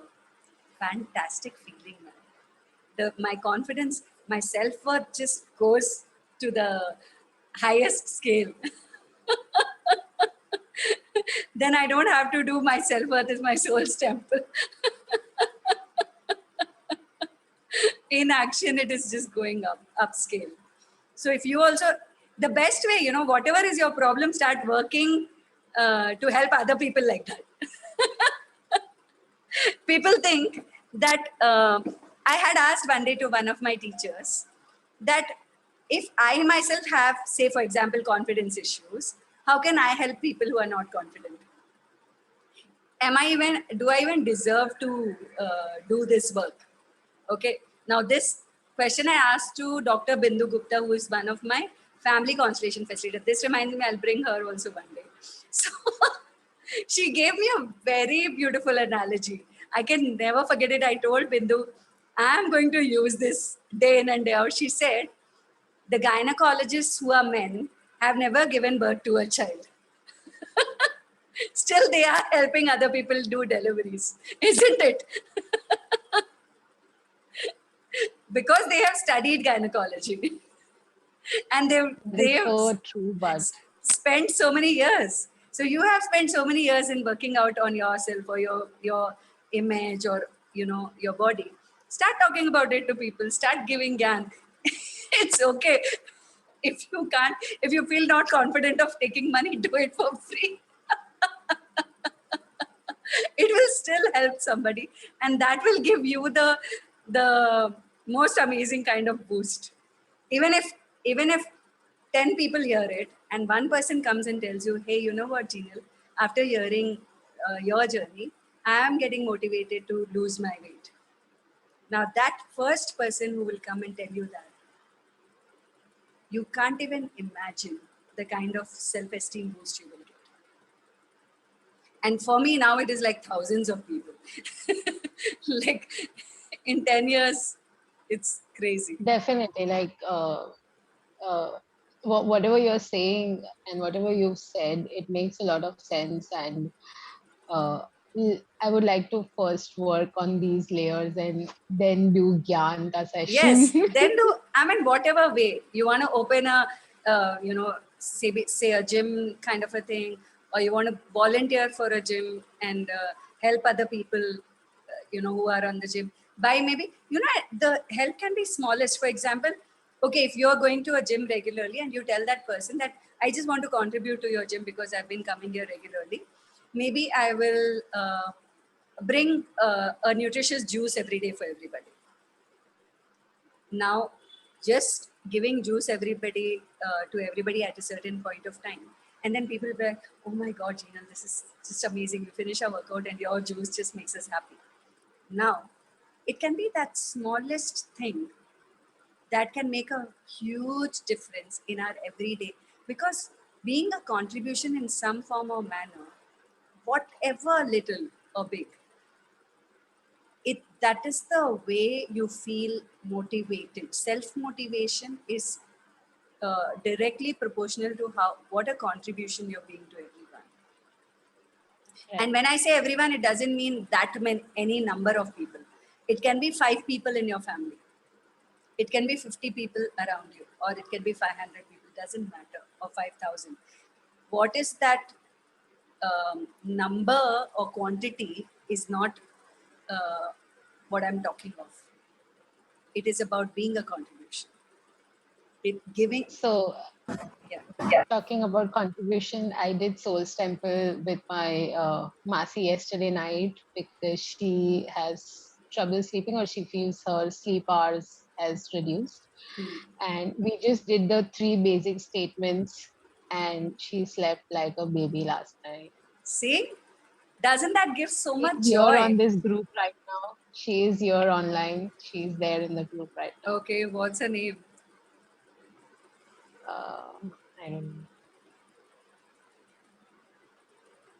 fantastic feeling, man. My confidence, my self-worth just goes to the highest scale. Then I don't have to do my self-worth is my soul's temple. In action, it is just going upscale. So if you also, the best way, whatever is your problem, start working to help other people like that. People think that I had asked one day to one of my teachers that if I myself have, say, for example, confidence issues, how can I help people who are not confident? Do I even deserve to do this work? Okay. Now, this question I asked to Dr. Bindu Gupta, who is one of my family constellation facilitators. This reminds me, I'll bring her also one day. So she gave me a very beautiful analogy. I can never forget it. I told Bindu, I'm going to use this day in and day out. She said, the gynecologists who are men have never given birth to a child. Still, they are helping other people do deliveries, isn't it? Because they have studied gynecology and That is they've so true, but spent so many years. So you have spent so many years in working out on yourself or your image or your body. Start talking about it to people. Start giving gyan. It's okay. If you feel not confident of taking money, do it for free. It will still help somebody, and that will give you the most amazing kind of boost. Even if 10 people hear it and one person comes and tells you, hey, you know what, Jinal, after hearing your journey, I am getting motivated to lose my weight. Now that first person who will come and tell you that, you can't even imagine the kind of self-esteem boost you will get. And for me now, it is like thousands of people. Like in 10 years, it's crazy. definitely, like whatever you're saying and whatever you've said, it makes a lot of sense. And uh, I would like to first work on these layers and then do Gyan ka session. Yes, then do, I mean, whatever way you want to open a, say a gym kind of a thing, or you want to volunteer for a gym and help other people, who are on the gym. By maybe, the help can be smallest. For example, okay, if you're going to a gym regularly and you tell that person that I just want to contribute to your gym because I've been coming here regularly, maybe I will bring a nutritious juice every day for everybody. Now just giving juice to everybody at a certain point of time, and then people will be like, oh my god, Gina, this is just amazing, we finish our workout and your juice just makes us happy. Now it can be that smallest thing that can make a huge difference in our everyday, because being a contribution in some form or manner, whatever little or big, that is the way you feel motivated. Self motivation is directly proportional to what a contribution you're being to everyone. Right. And when I say everyone, it doesn't mean any number of people. It can be 5 people in your family, it can be 50 people around you, or it can be 500 people, doesn't matter, or 5,000. What is that number or quantity is not what I'm talking of. It is about being a contribution. Giving, So, yeah. talking about contribution, I did Soul's Temple with my Masi yesterday night because she has trouble sleeping, or she feels her sleep hours has reduced. And we just did the 3 basic statements, and she slept like a baby last night. See, doesn't that give so She's much here joy? on this group right now. She is here online. She's there in the group right now. Okay, what's her name? I don't know.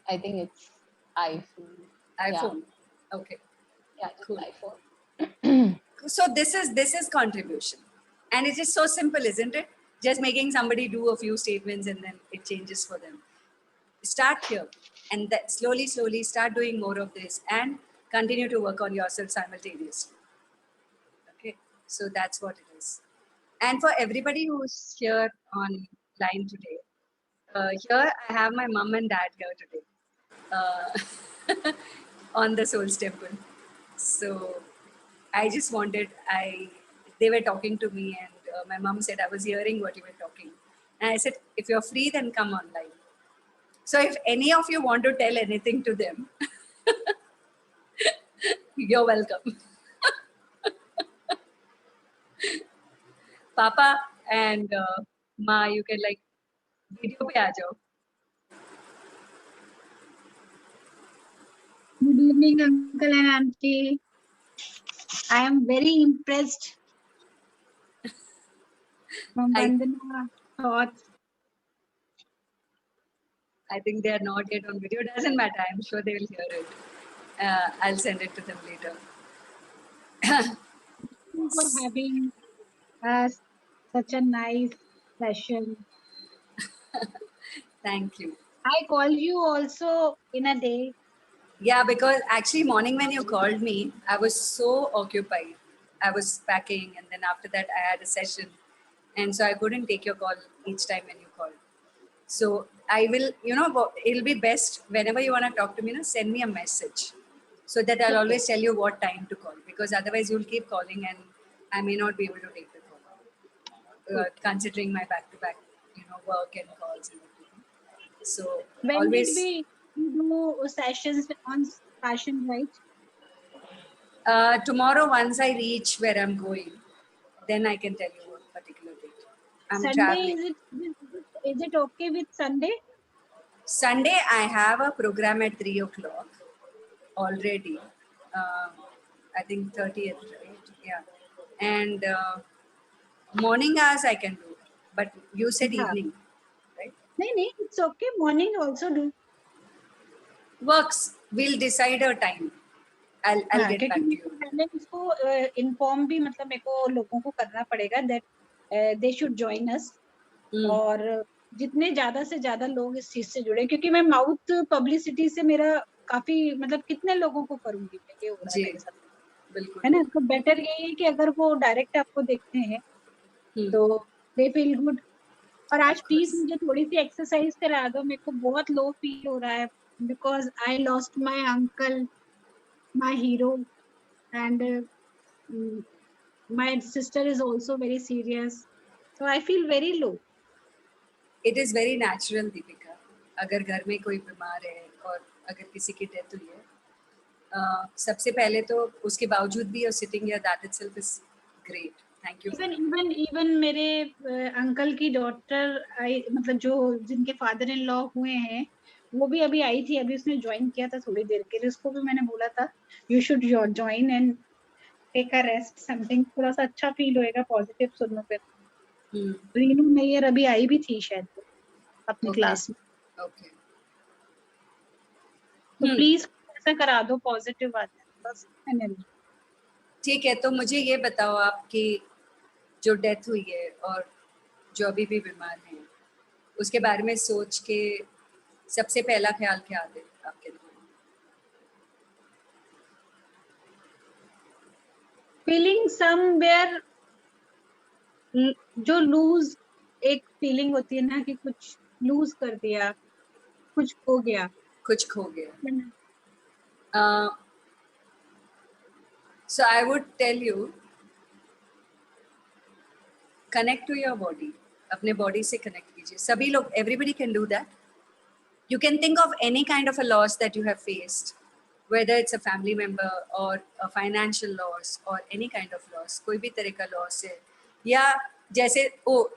I think it's iPhone. iPhone. Okay, Yeah, it's cool. iPhone. So this is contribution, and it is so simple, isn't it? Just making somebody do a few statements and then it changes for them. Start here, and that slowly start doing more of this, and continue to work on yourself simultaneously. Okay, so that's what it is. And for everybody who's here online today, here I have my mom and dad here today on the Souls Temple. So I just they were talking to me, and my mom said, I was hearing what you were talking. And I said, if you're free, then come online. So if any of you want to tell anything to them, you're welcome. Papa and Ma, you can like video pe aa jao. Good evening, uncle and auntie. I am very impressed from Vandana thoughts. I think they are not yet on video. Doesn't matter. I'm sure they will hear it. I'll send it to them later. For having us such a nice session. Thank you. I called you also in a day. Yeah, because actually morning when you called me, I was so occupied. I was packing, and then after that I had a session, and so I couldn't take your call each time when you called. So I will, it'll be best whenever you want to talk to me, send me a message so that I'll Okay. always tell you what time to call, because otherwise you'll keep calling and I may not be able to take the call, considering my back-to-back, work and calls and everything. So When did always, we do sessions on fashion, right? tomorrow once I reach where I'm going, then I can tell you a particular date. I'm Sunday, traveling. is it okay with Sunday? Sunday I have a program at 3 o'clock already. Um, I think 30th, right? Yeah. And morning hours I can do, but you said Yeah. evening, right? No, it's okay. Morning also do. Works. We'll decide a time. I'll हाँ, get क्योंकि back to मेरे को you. पहले इसको inform भी मतलब मेरे को लोगों को करना पड़ेगा that they should join us Hmm. और जितने ज्यादा से ज्यादा लोग इस चीज से जुड़े क्योंकि मैं माउथ पब्लिसिटी से मेरा काफी मतलब कितने लोगों को करूंगी मैं ये हो रहा है जी, मेरे साथ बिल्कुल है ना बिल्कुल. तो बेटर यही है कि अगर वो डायरेक्ट आपको देखते हैं Hmm. तो दे फील गुड और आज Of प्लीज course. मुझे थोड़ी सी एक्सरसाइज करा दो मेरे को बहुत लो फील हो रहा है because I lost my uncle my hero and my sister is also very serious so I feel very low. It is very natural, Deepika. अगर घर में कोई बीमार है और अगर किसी की डेथ हुई है, सबसे पहले तो उसके बावजूद भी you're sitting here, that itself is great. Thank you for even that. even even मेरे अंकल की डॉटर आई मतलब जो जिनके फादर इन लॉ हुए हैं वो भी अभी आई थी अभी उसने ज्वाइन किया था थोड़ी देर के लिए उसको भी मैंने बोला था you should join and take a rest something थोड़ा सा अच्छा फील होएगा पॉजिटिव सुनने पे Hmm. रीनू नैयर अभी आई भी थी शायद अपनी Okay. क्लास में Okay. तो Hmm. प्लीज ऐसा करा दो पॉजिटिव आ जाए बस एनर्जी ठीक है, तो मुझे ये बताओ आपकी जो डेथ हुई है और जो अभी भी बीमार हैं, उसके बारे में सोच के सबसे पहला ख्याल क्या आता है आपके दिमाग में? फीलिंग समवेयर जो लूज एक फीलिंग होती है ना कि कुछ लूज कर दिया कुछ हो गया कुछ खो गया. So I would tell you, connect to your body. अपने body से connect कीजिए. सभी लोग, everybody can do that. You can think of any kind of a loss that you have faced, whether it's a family member or a financial loss or any kind of loss. कोई भी तरह का loss है, या जैसे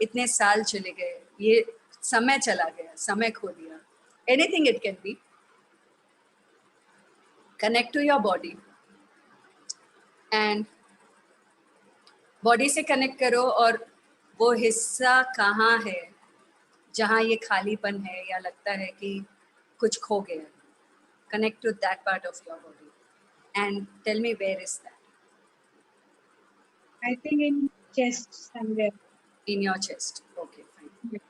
इतने साल चले गए, ये समय चला गया, समय खो दिया. Anything it can be. Connect to your body and body से कनेक्ट करो और वो हिस्सा कहाँ है जहाँ ये खालीपन है या लगता है कि कुछ खो गया. Connect to that part of your body and tell me where is that. I think in chest somewhere In your chest. Okay, fine.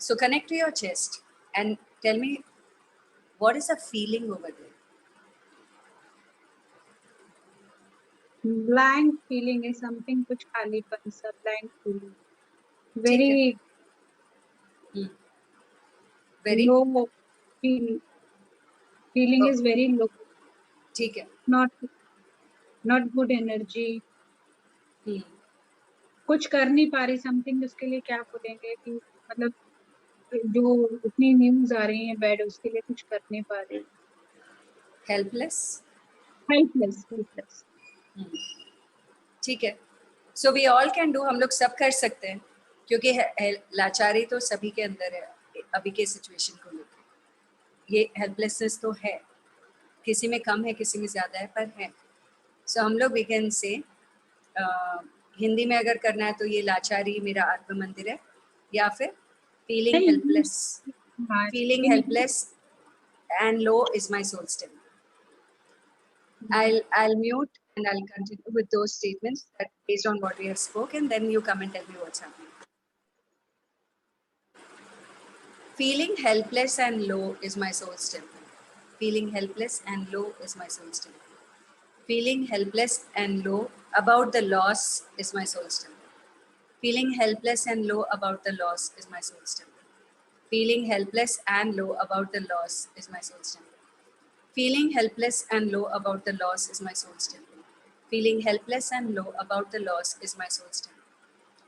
So connect to your chest and tell me what is the feeling over there. Blank feeling है something कुछ खालीपन सा blank feeling ठीक है. Very Very. Low feeling is very low ठीक है. Not not good energy Hmm. कुछ कर नहीं पा रही समथिंग उसके लिए क्या बोलेंगे कि मतलब जो इतनी न्यूज आ रही है बैड उसके लिए कुछ कर नहीं पा रही Helpless. हेल्पलेस ठीक है. So we all can do, हम लोग सब कर सकते हैं, क्योंकि लाचारी तो सभी के अंदर है अभी के सिचुएशन को लेकर. ये हेल्पलेसनेस तो है, किसी में कम है किसी में ज़्यादा है, पर है. सो हम लोग वी कैन से हिंदी में अगर करना है तो ये लाचारी मेरा आत्म मंदिर है, या फिर feeling helpless. Feeling helpless and low is my soul stem. I'll mute And I'll continue with those statements that based on what we have spoken, and then you come and tell me what's happening. Feeling helpless and low is my soul's temple. Feeling helpless and low is my soul's temple. Feeling helpless and low about the loss is my soul's temple. Feeling helpless and low about the loss is my soul's temple. Feeling helpless and low about the loss is my soul's temple. Feeling helpless and low about the loss is my soul's temple. Feeling helpless and low about the loss is my soul's temple.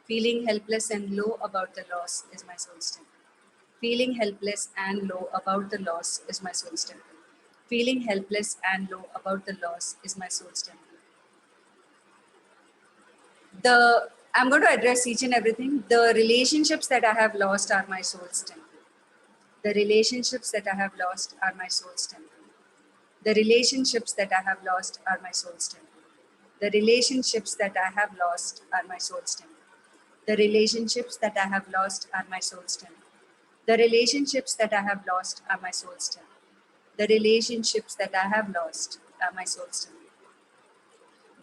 Feeling helpless and low about the loss is my soul's temple. Feeling helpless and low about the loss is my soul's temple. Feeling helpless and low about the loss is my soul's temple. I'm going to address each and everything. The relationships that I have lost are my soul's temple. The relationships that I have lost are my soul's temple. The relationships that I have lost are my soul's temple. The relationships that I have lost are my soul's temple. The relationships that I have lost are my soul's temple. The relationships that I have lost are my soul's temple. The relationships that I have lost are my soul's temple.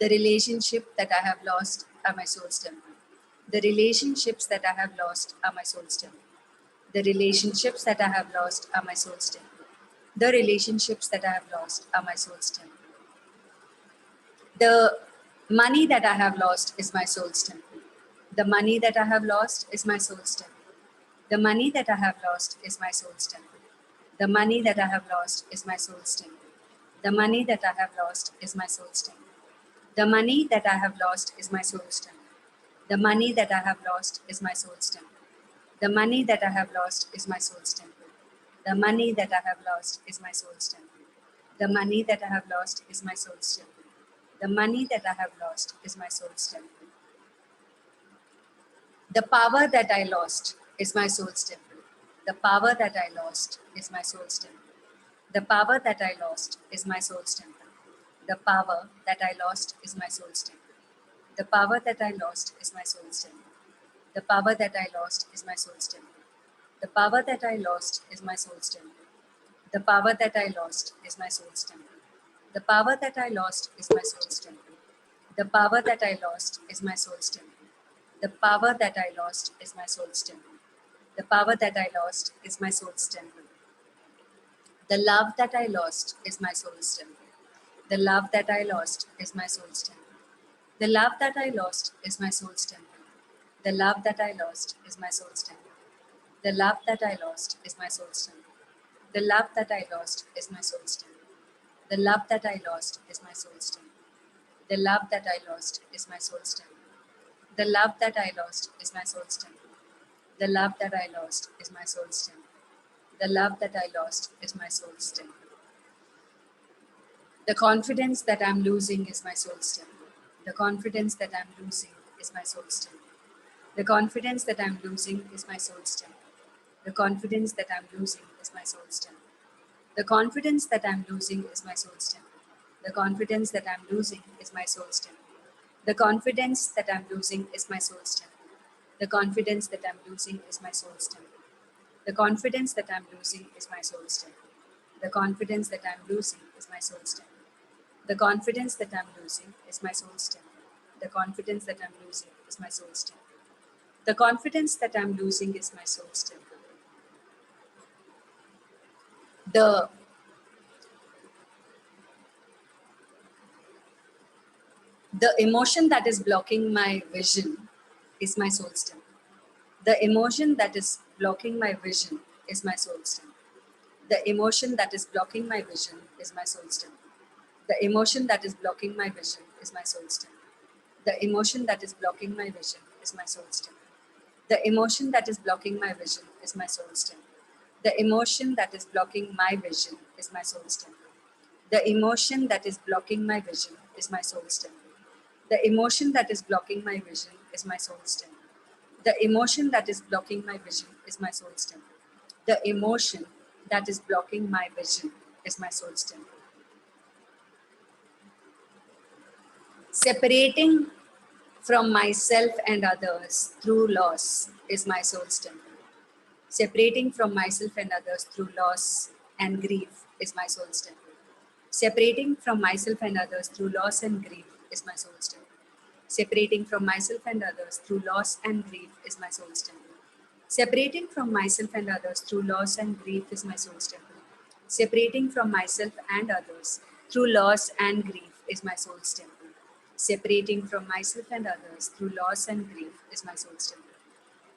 The relationship that I have lost are my soul's temple. The relationships that I have lost are my soul's temple. The relationships that I have lost are my soul's temple. The relationships that I have lost are my soul's temple. The money that I have lost is my soul's temple. The money that I have lost is my soul's temple. The money that I have lost is my soul's temple. The money that I have lost is my soul's temple. The money that I have lost is my soul's temple. The money that I have lost is my soul's temple. The money that I have lost is my soul's temple. The money that I have lost is my soul's temple. The money that I have lost is my soul's temple. The money that I have lost is my soul's temple. The money that I have lost is my soul's temple. The power that I lost is my soul's temple. The power that I lost is my soul's temple. The power that I lost is my soul's temple. The power that I lost is my soul's temple. The power that I lost is my soul's temple. The power that I lost is my soul's temple. The power that I lost is my soul's temple. The power that I lost is my soul's temple. The power that I lost is my soul's temple. The power that I lost is my soul's temple. The power that I lost is my soul's temple. The power that I lost is my soul's temple. The love that I lost is my soul's temple. The love that I lost is my soul's temple. The love that I lost is my soul's temple. The love that I lost is my soul's temple. The love that I lost is my soul's temple. The love that I lost is my soul's temple. The love that I lost is my soul's temple. The love that I lost is my soul's temple. The love that I lost is my soul's temple. The love that I lost is my soul's temple. The love that I lost is my soul's temple. The confidence that I'm losing is my soul's temple. The confidence that I'm losing is my soul's temple. The confidence that I'm losing is my soul's temple. The confidence that I'm losing is my soul's temple. The confidence that I'm losing is my soul's temple. The confidence that I'm losing is my soul's temple. The confidence that I'm losing is my soul's temple. The confidence that I'm losing is my soul's temple. The confidence that I'm losing is my soul's temple. The confidence that I'm losing is my soul's temple. The confidence that I'm losing is my soul's temple. The confidence that I'm losing is my soul's temple. The confidence that I'm losing is my soul's temple. The emotion that is blocking my vision is my soul's temple. The emotion that is blocking my vision is my soul's temple. The emotion that is blocking my vision is my soul's temple. The emotion that is blocking my vision is my soul's temple. The emotion that is blocking my vision is my soul's temple. The emotion that is blocking my vision is my soul's temple. The emotion that is blocking my vision is my soul's temple. The emotion that is blocking my vision is my soul's temple. The emotion that is blocking my vision is my soul's temple. The emotion that is blocking my vision is my soul's temple. The emotion that is blocking my vision is my soul's temple. Separating from myself and others through loss is my soul's temple. Separating from myself and others through loss and grief is my soul's temple. Separating from myself and others through loss and grief is my soul's temple. Separating from myself and others through loss and grief is my soul's temple. Separating from myself and others through loss and grief is my soul's temple. Separating from myself and others through loss and grief is my soul's temple. Separating from myself and others through loss and grief is my soul's temple.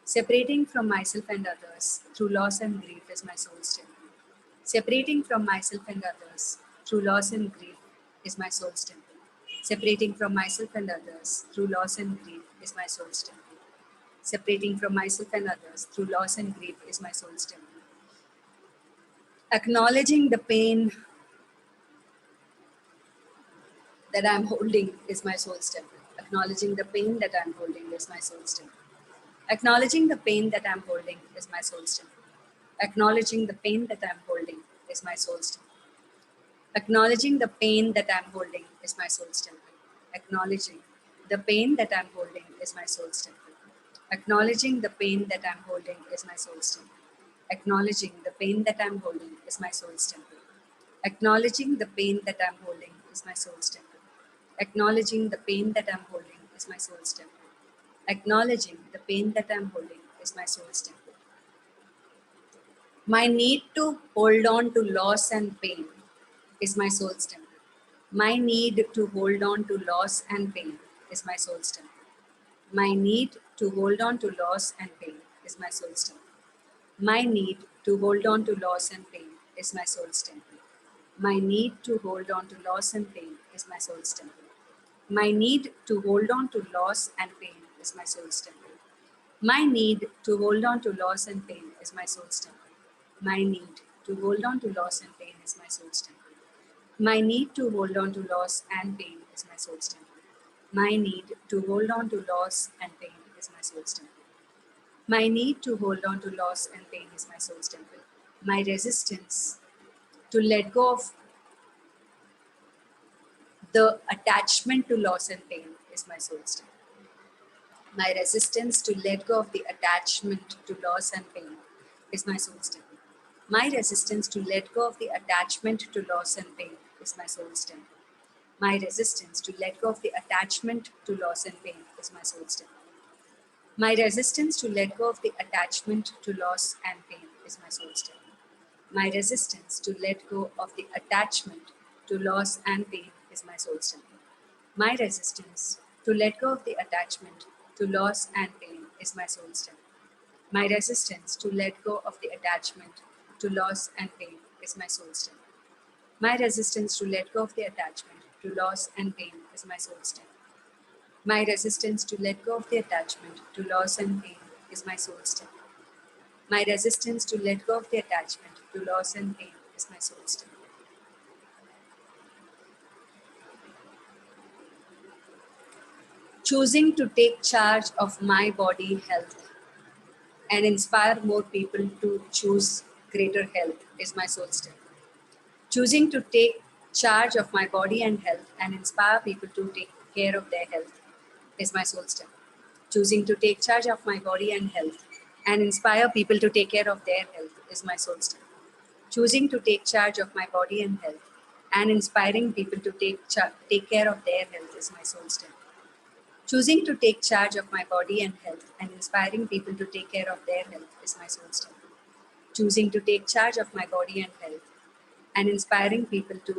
Separating from myself and others through loss and grief is my soul's temple. Separating from myself and others through loss and grief is my soul's temple. Separating from myself and others through loss and grief is my soul's temple. Separating from myself and others through loss and grief is my soul's temple. Acknowledging the pain that I'm holding is my soul's temple. Acknowledging the pain that I'm holding is my soul's temple. Acknowledging the pain that I'm holding is my soul's temple. Acknowledging the pain that I'm holding is my soul's temple. Acknowledging the pain that I'm holding is my soul's temple. Acknowledging the pain that I'm holding is my soul's temple. Acknowledging the pain that I'm holding is my soul's temple. Acknowledging the pain that I'm holding is my soul's temple. Acknowledging the pain that I'm holding is my soul's temple. Acknowledging the pain that I'm holding is my soul's temple. Acknowledging the pain that I'm holding is my soul's temple. My need to hold on to loss and pain is my soul's temple. My need to hold on to loss and pain is my soul's temple. My need to hold on to loss and pain is my soul's temple. My need to hold on to loss and pain is my soul's temple. My need to hold on to loss and pain is my soul's temple. My need to hold on to loss and pain is my soul's temple. My need to hold on to loss and pain is my soul's temple. My need to hold on to loss and pain is my soul's temple. My need to hold on to loss and pain is my soul's temple. My need to hold on to loss and pain is my soul's temple. My need to hold on to loss and pain is my soul's temple. My resistance to let go of the attachment to loss and pain is my soul's temple. My resistance to let go of the attachment to loss and pain is my soul's temple. My resistance to let go of the attachment to loss and pain is my soul's temple. My resistance to let go of the attachment to loss and pain is my soul's temple. My resistance to let go of the attachment to loss and pain is my soul's temple. My resistance to let go of the attachment to loss and pain is my soul's temple. My resistance to let go of the attachment to loss and pain is my soul's temple. My resistance to let go of the attachment to loss and pain is my soul's temple. My resistance to let go of the attachment to loss and pain is my soul's temple. My resistance to let go of the attachment to loss and pain is my soul's temple. My resistance to let go of the attachment to loss and pain is my soul's temple. Choosing to take charge of my body health and inspire more people to choose greater health is my soul's temple. Choosing to take charge of my body and health and inspire people to take care of their health is my soul's temple. Choosing to take charge of my body and health and inspire people to take care of their health is my soul's temple. Choosing to take charge of my body and health and inspiring people to take care of their health is my soul's temple. Choosing to take charge of my body and health and inspiring people to take care of their health is my soul's temple. Choosing to take charge of my body and health and inspiring people to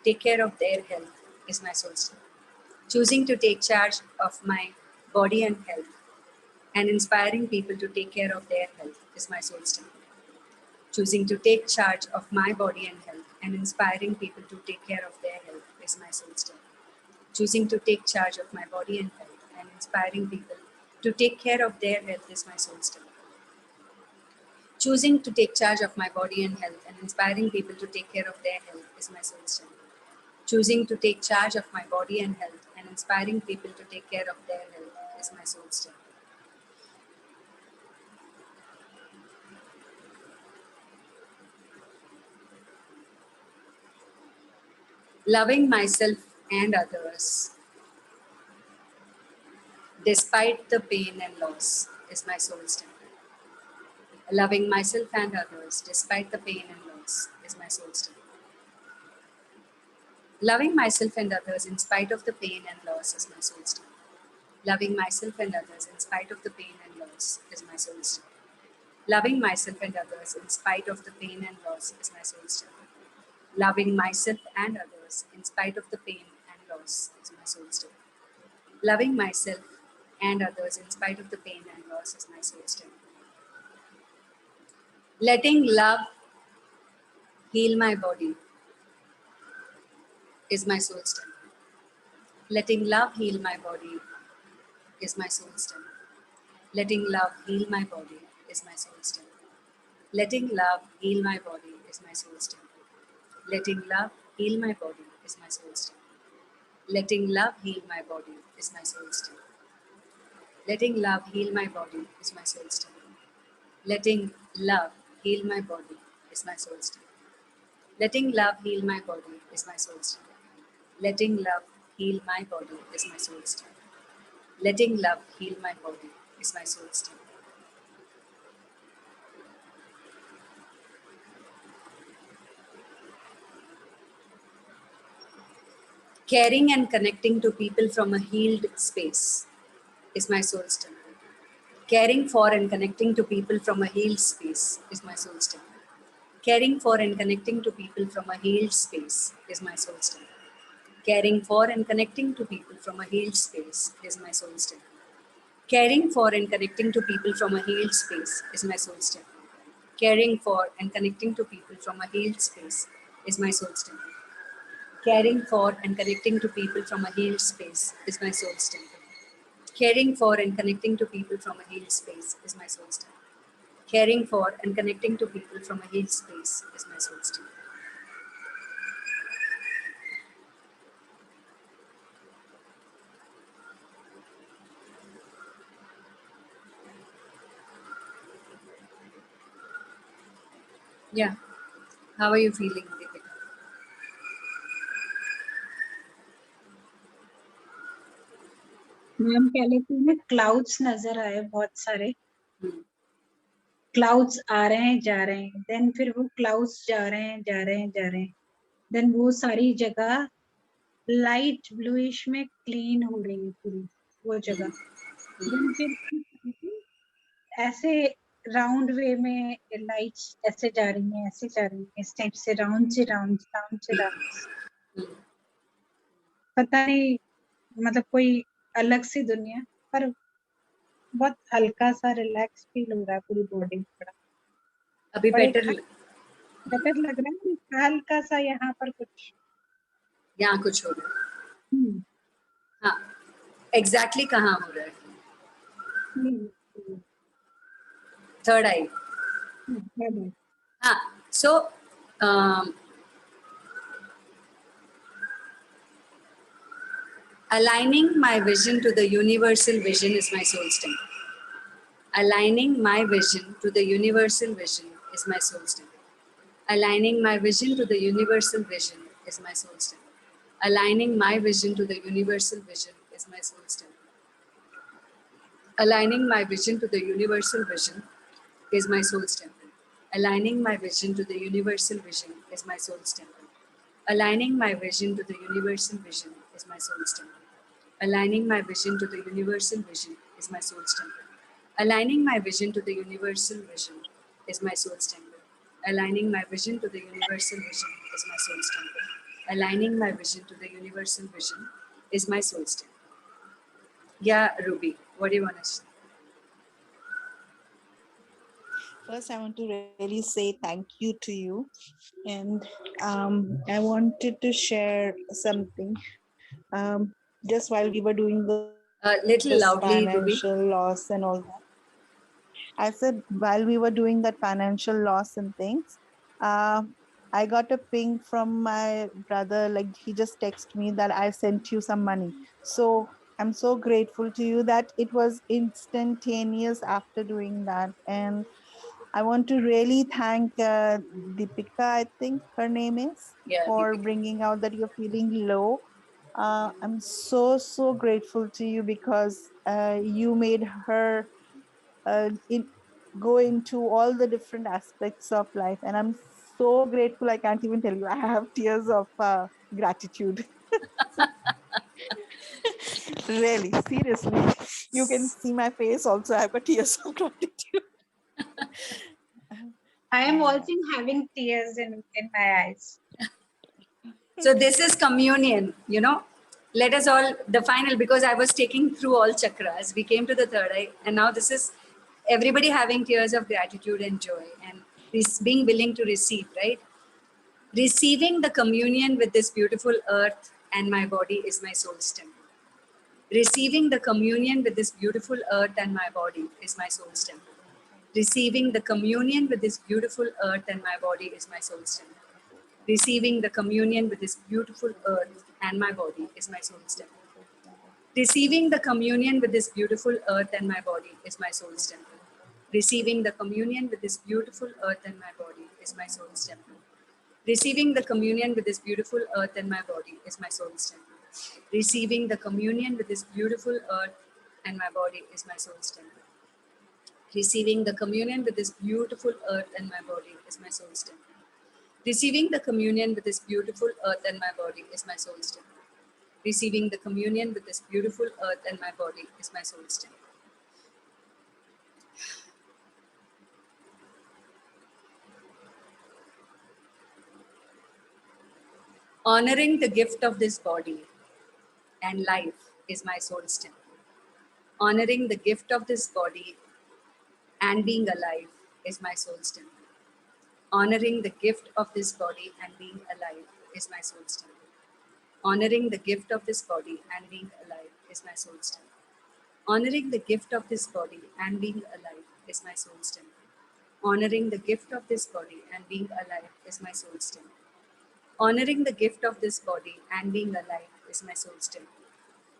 take care of their health is my soul's temple. Choosing to take charge of my body and health and inspiring people to take care of their health is my soul's temple. Choosing to take charge of my body and health and inspiring people to take care of their health is my soul's temple. Choosing to take charge of my body and health and inspiring people to take care of their health is my soul's temple. Choosing to take charge of my body and health and inspiring people to take care of their health is my soul's temple. Choosing to take charge of my body and health and inspiring people to take care of their health is my soul's temple. Loving myself and others despite the pain and loss is my soul's temple. Loving myself and others despite the pain and loss is my soul's temple. Loving myself and others in spite of the pain and loss is my soul strength. Loving myself and others in spite of the pain and loss is my soul strength. Loving myself and others in spite of the pain and loss is my soul strength. Loving myself and others in spite of the pain and loss is my soul strength. Loving myself and others in spite of the pain and loss is my soul strength. Letting love heal my body is my soul strength. Letting love heal my body is my soul strength. Letting love heal my body is my soul strength. Letting love heal my body is my soul strength. Letting love heal my body is my soul strength. Letting love heal my body is my soul strength. Letting love heal my body is my soul strength. Letting love heal my body is my soul strength. Letting love heal my body is my soul strength. Letting love heal my body is my soul strength. Letting love heal my body is my soul strength. Caring and connecting to people from a healed space is my soul strength. Caring for and connecting to people from a healed space is my soul strength. Caring for and connecting to people from a healed space is my soul strength. Caring for and connecting to people from a healed space is my soul strength. Caring for and connecting to people from a healed space is my soul strength. Caring for and connecting to people from a healed space is my soul strength. Caring for and connecting to people from a healed space is my soul strength. Caring for and connecting to people from a healed space is my soul strength. Caring for and connecting to people from a healed space is my soul strength. Yeah. How are you feeling, Deepika? Ma'am कह लेती हूँ clouds नजर आए बहुत सारे Hmm. Clouds आ रहे हैं जा रहे हैं देन फिर वो क्लाउड्स जा रहे हैं जा रहे हैं जा रहे हैं देन वो सारी जगह लाइट ब्लूइश में क्लीन हो रही है पूरी वो जगह देन फिर ऐसे राउंड वे में लाइट्स ऐसे जा रही हैं ऐसे जा रही हैं इस टाइप से राउंड से राउंड राउंड से राउंड पता नहीं मतलब कोई अलग सी दुनिया पर बहुत हल्का सा रिलैक्स फील हो रहा है पूरी बॉडी में बड़ा अभी और एक बेटर लग रहा है कि हल्का सा यहाँ पर कुछ यहाँ कुछ हो रहा है. हाँ, एग्जैक्टली कहाँ हो रहा है? थर्ड आई. हाँ, so aligning my vision to the universal vision is my soul strength. Aligning my vision to the universal vision is my soul strength. Aligning my vision to the universal vision is my soul strength. Aligning my vision to the universal vision is my soul strength. Aligning my vision to the universal vision is my soul strength. Aligning my vision to the universal vision is my soul strength. Aligning my vision to the universal vision is my soul strength. Aligning my vision to the universal vision is my soul strength. Aligning my vision to the universal vision is my soul strength. Aligning my vision to the universal vision is my soul strength. Aligning my vision to the universal vision is my soul strength. Yeah, Ruby, what do you want to say? First, I want to really say thank you to you. And I wanted to share something. Just while we were doing Little this loudly, Ruby. financial loss and all that, I said while we were doing that financial loss and things, I got a ping from my brother, like he just texted me that I sent you some money. So I'm so grateful to you that it was instantaneous after doing that. And I want to really thank Deepika, I think her name is, Yeah, for Deepika. bringing out that you're feeling low. I'm so grateful to you because you made her go into all the different aspects of life. And I'm so grateful. I can't even tell you. I have tears of gratitude. Really, seriously. You can see my face also. I've got tears of gratitude. I am also having tears in my eyes. So this is communion, you know. Let us all, the final, because I was taking through all chakras. We came to the third eye, and now this is everybody having tears of gratitude and joy, and this being willing to receive, right? Receiving the communion with this beautiful earth and my body is my soul's temple. Receiving the communion with this beautiful earth and my body is my soul's temple. Receiving the communion with this beautiful earth and my body is my soul's temple. Receiving the communion with this beautiful earth and my body is my soul's temple. Receiving the communion with this beautiful earth and my body is my soul's temple. Receiving the communion with this beautiful earth and my body is my soul's temple. Receiving the communion with this beautiful earth and my body is my soul's temple. Receiving the communion with this beautiful earth and my body is my soul's temple. Receiving the communion with this beautiful earth and my body is my soul's temple. Receiving the communion with this beautiful earth and my body is my soul's temple. Receiving the communion with this beautiful earth and my body is my soul's temple. Honoring the gift of this body and life is my soul's temple. Honoring the gift of this body and being alive is my soul's temple. Honoring the gift of this body and being alive is my soul's temple. Honoring the gift of this body and being alive is my soul's temple. Honoring the gift of this body and being alive is my soul's temple. Honoring the gift of this body and being alive is my soul's temple. Honoring the gift of this body and being alive is my soul's temple.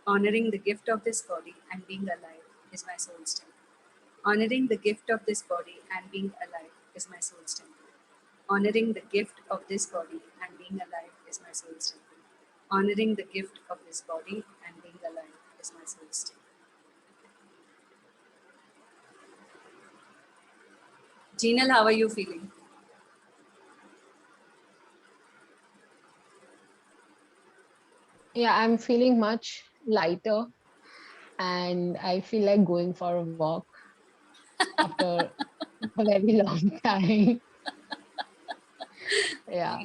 Honoring the gift of this body and being alive is my soul's temple. Honoring the gift of this body and being alive is my soul's temple. Honoring the gift of this body and being alive is my soul's temple. Honoring the gift of this body and being alive is my soul's temple. Jinal, how are you feeling? Yeah, I'm feeling much lighter, and I feel like going for a walk after a very long time. Yeah.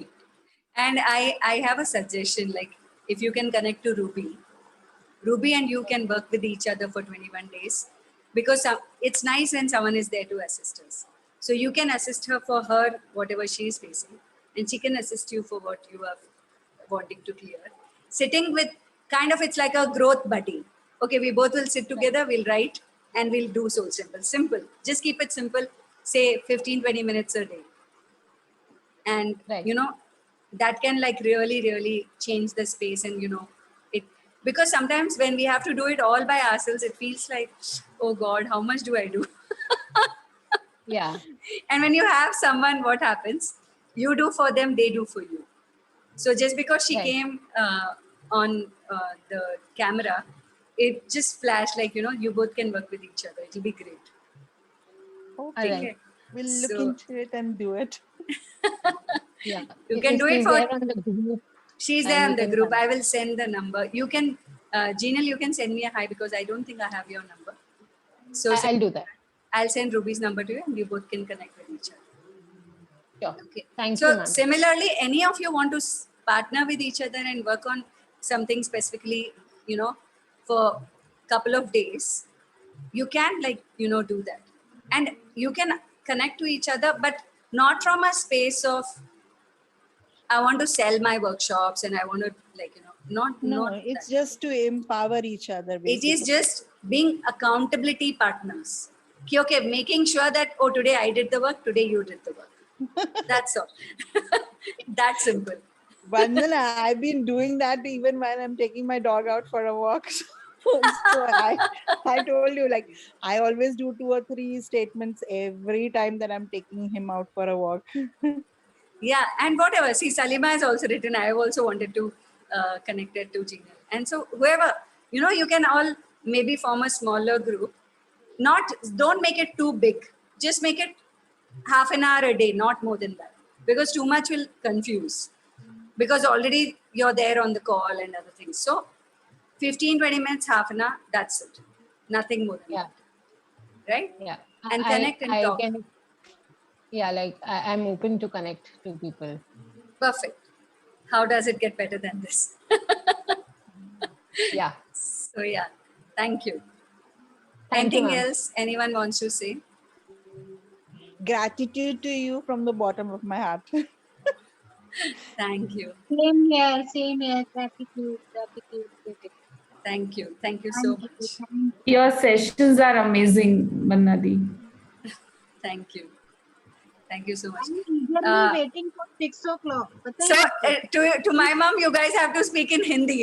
And I have a suggestion, like if you can connect to Ruby and you can work with each other for 21 days, because it's nice when someone is there to assist us. So you can assist her for her, whatever she is facing, and she can assist you for what you are wanting to clear. Sitting with kind of, it's like a growth buddy. Okay, we both will sit together, we'll write and we'll do Soul Simple. Simple. Just keep it simple. Say 15, 20 minutes a day. And, Right. you know, that can like really change the space. And, you know, it, because sometimes when we have to do it all by ourselves, it feels like, oh God, how much do I do? Yeah. And when you have someone, what happens? You do for them, they do for you. So just because she Right. came on the camera, it just flashed like, you know, you both can work with each other. It'll be great. Okay. Alright. We'll look So- into it and do it. Yeah. You can If do it she's for- there on the group, She's and there we in the can group. connect. I will send the number. You can, Jinal, you can send me a hi because I don't think I have your number. So I'll do that. I'll send Ruby's number to you and you both can connect with each other. Sure. Okay. Thank So you, ma'am. similarly, any of you want to partner with each other and work on something specifically, you know, for couple of days, you can like, you know, do that. And you can connect to each other, but not from a space of, I want to sell my workshops and I want to like, you know, not It's that. just to empower each other, It basically. is just being accountability partners. Okay, making sure that, oh, today I did the work, today you did the work. That's all. That's simple. Vandana, I've been doing that even when I'm taking my dog out for a walk. So I told you, like, I always do 2 or 3 statements every time that I'm taking him out for a walk. Yeah, and whatever. See, Salima has also written, I have also wanted to connect it to Gina. And so whoever, you know, you can all maybe form a smaller group. Don't make it too big. Just make it half an hour a day, not more than that. because too much will confuse, because already you're there on the call and other things. So 15-20 minutes, half an hour, that's it, nothing more than Yeah. that, right? Yeah. And connect and talk. Yeah, like I'm open to connect to people. Perfect. How does it get better than this? Yeah. So yeah, thank you. Thank you, Anything ma'am. else anyone wants to say? Gratitude to you from the bottom of my heart. Thank you. Same here, same here. Gratitude, gratitude, gratitude. Thank you. Thank you so Thank you. much. Thank you. Your sessions are amazing, Bannadi. Thank you. Thank you so much. I'm eagerly Uh, waiting for 6 o'clock. पता So है आपको? to my mom, you guys have to speak in Hindi.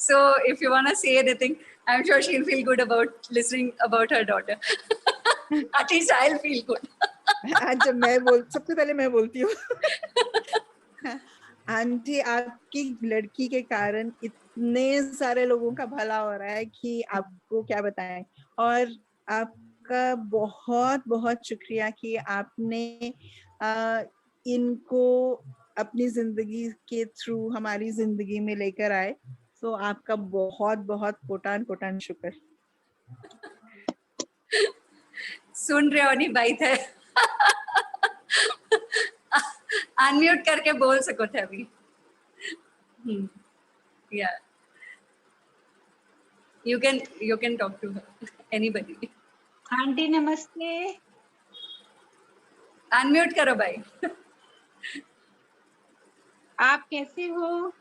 So if you want to say anything, I'm sure she'll feel good about listening about her daughter. At least I'll feel good. अच्छा सबसे पहले मैं बोलती हूँ aunty, आपकी लड़की के कारण इतने सारे लोगों का भला हो रहा है कि आपको क्या बताएं। और आपका बहुत बहुत शुक्रिया कि आपने इनको अपनी जिंदगी के थ्रू हमारी जिंदगी में लेकर आए। सो आपका बहुत बहुत कोटान कोटान शुक्र। सुन रहे हो नहीं भाई थे अनम्यूट करके बोल सको थे अभी। Yeah, you can talk to her, anybody. Aunty नमस्ते। अनम्यूट करो भाई। आप कैसे हो?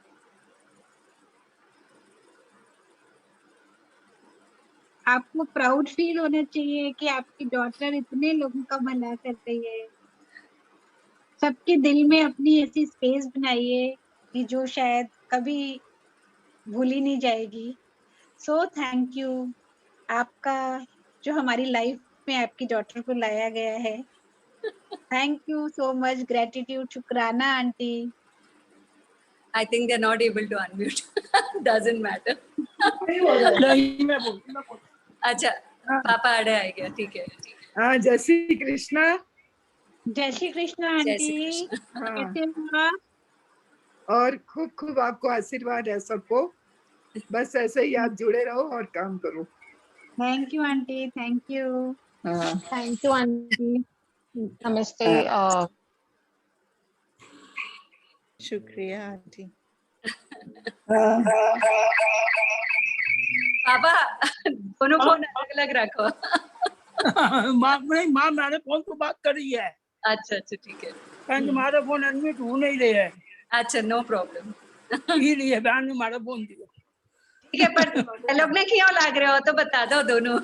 आपको प्राउड फील होना चाहिए कि आपकी डॉटर इतने लोगों का भला कर रही है। सबके दिल में अपनी ऐसी स्पेस बनाइए कि जो शायद कभी भूली नहीं जाएगी। सो थैंक यू, आपका जो हमारी लाइफ में आपकी डॉटर को लाया गया है। Thank you so much, gratitude, शुक्राना aunty. I think they're not able to unmute. Doesn't matter. नहीं मैं बोल अच्छा, पापा आड़े आ गया, ठीक है। हाँ, जय श्री कृष्णा। जय श्री कृष्ण जय श्री आंटी, कृष्ण। हाँ, कैसे हो आप? और खूब खूब आपको आशीर्वाद है सबको। बस ऐसे ही आप जुड़े रहो और काम करो। Thank you aunty, thank you. हाँ, Thank you, aunty. Namaste. शुक्रिया आंटी। हाँ, पापा दोनों फोन अलग अलग रखो। माँ नहीं, माँ मेरे फोन पे बात कर रही है। अच्छा अच्छा ठीक है। कहने तुम्हारा फोन अनम्यूट हो नहीं रहे है, अच्छा नो प्रॉब्लम। इसलिए बहन ने हमारा फोन दिया। ठीक है, पर लोग ने क्यों लग रहे हो तो बता दो दोनों।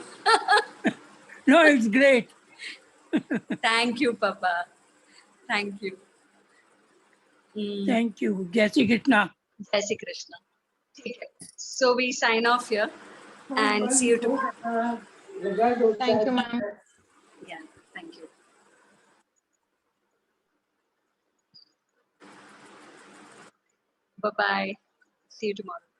No it's great. Thank you पापा, थैंक यू। Thank you. जय श्री कृष्णा। जय श्री कृष्ण। ठीक है, so we sign off here and see you tomorrow. Thank you, ma'am. Yeah, thank you. Bye bye, see you tomorrow.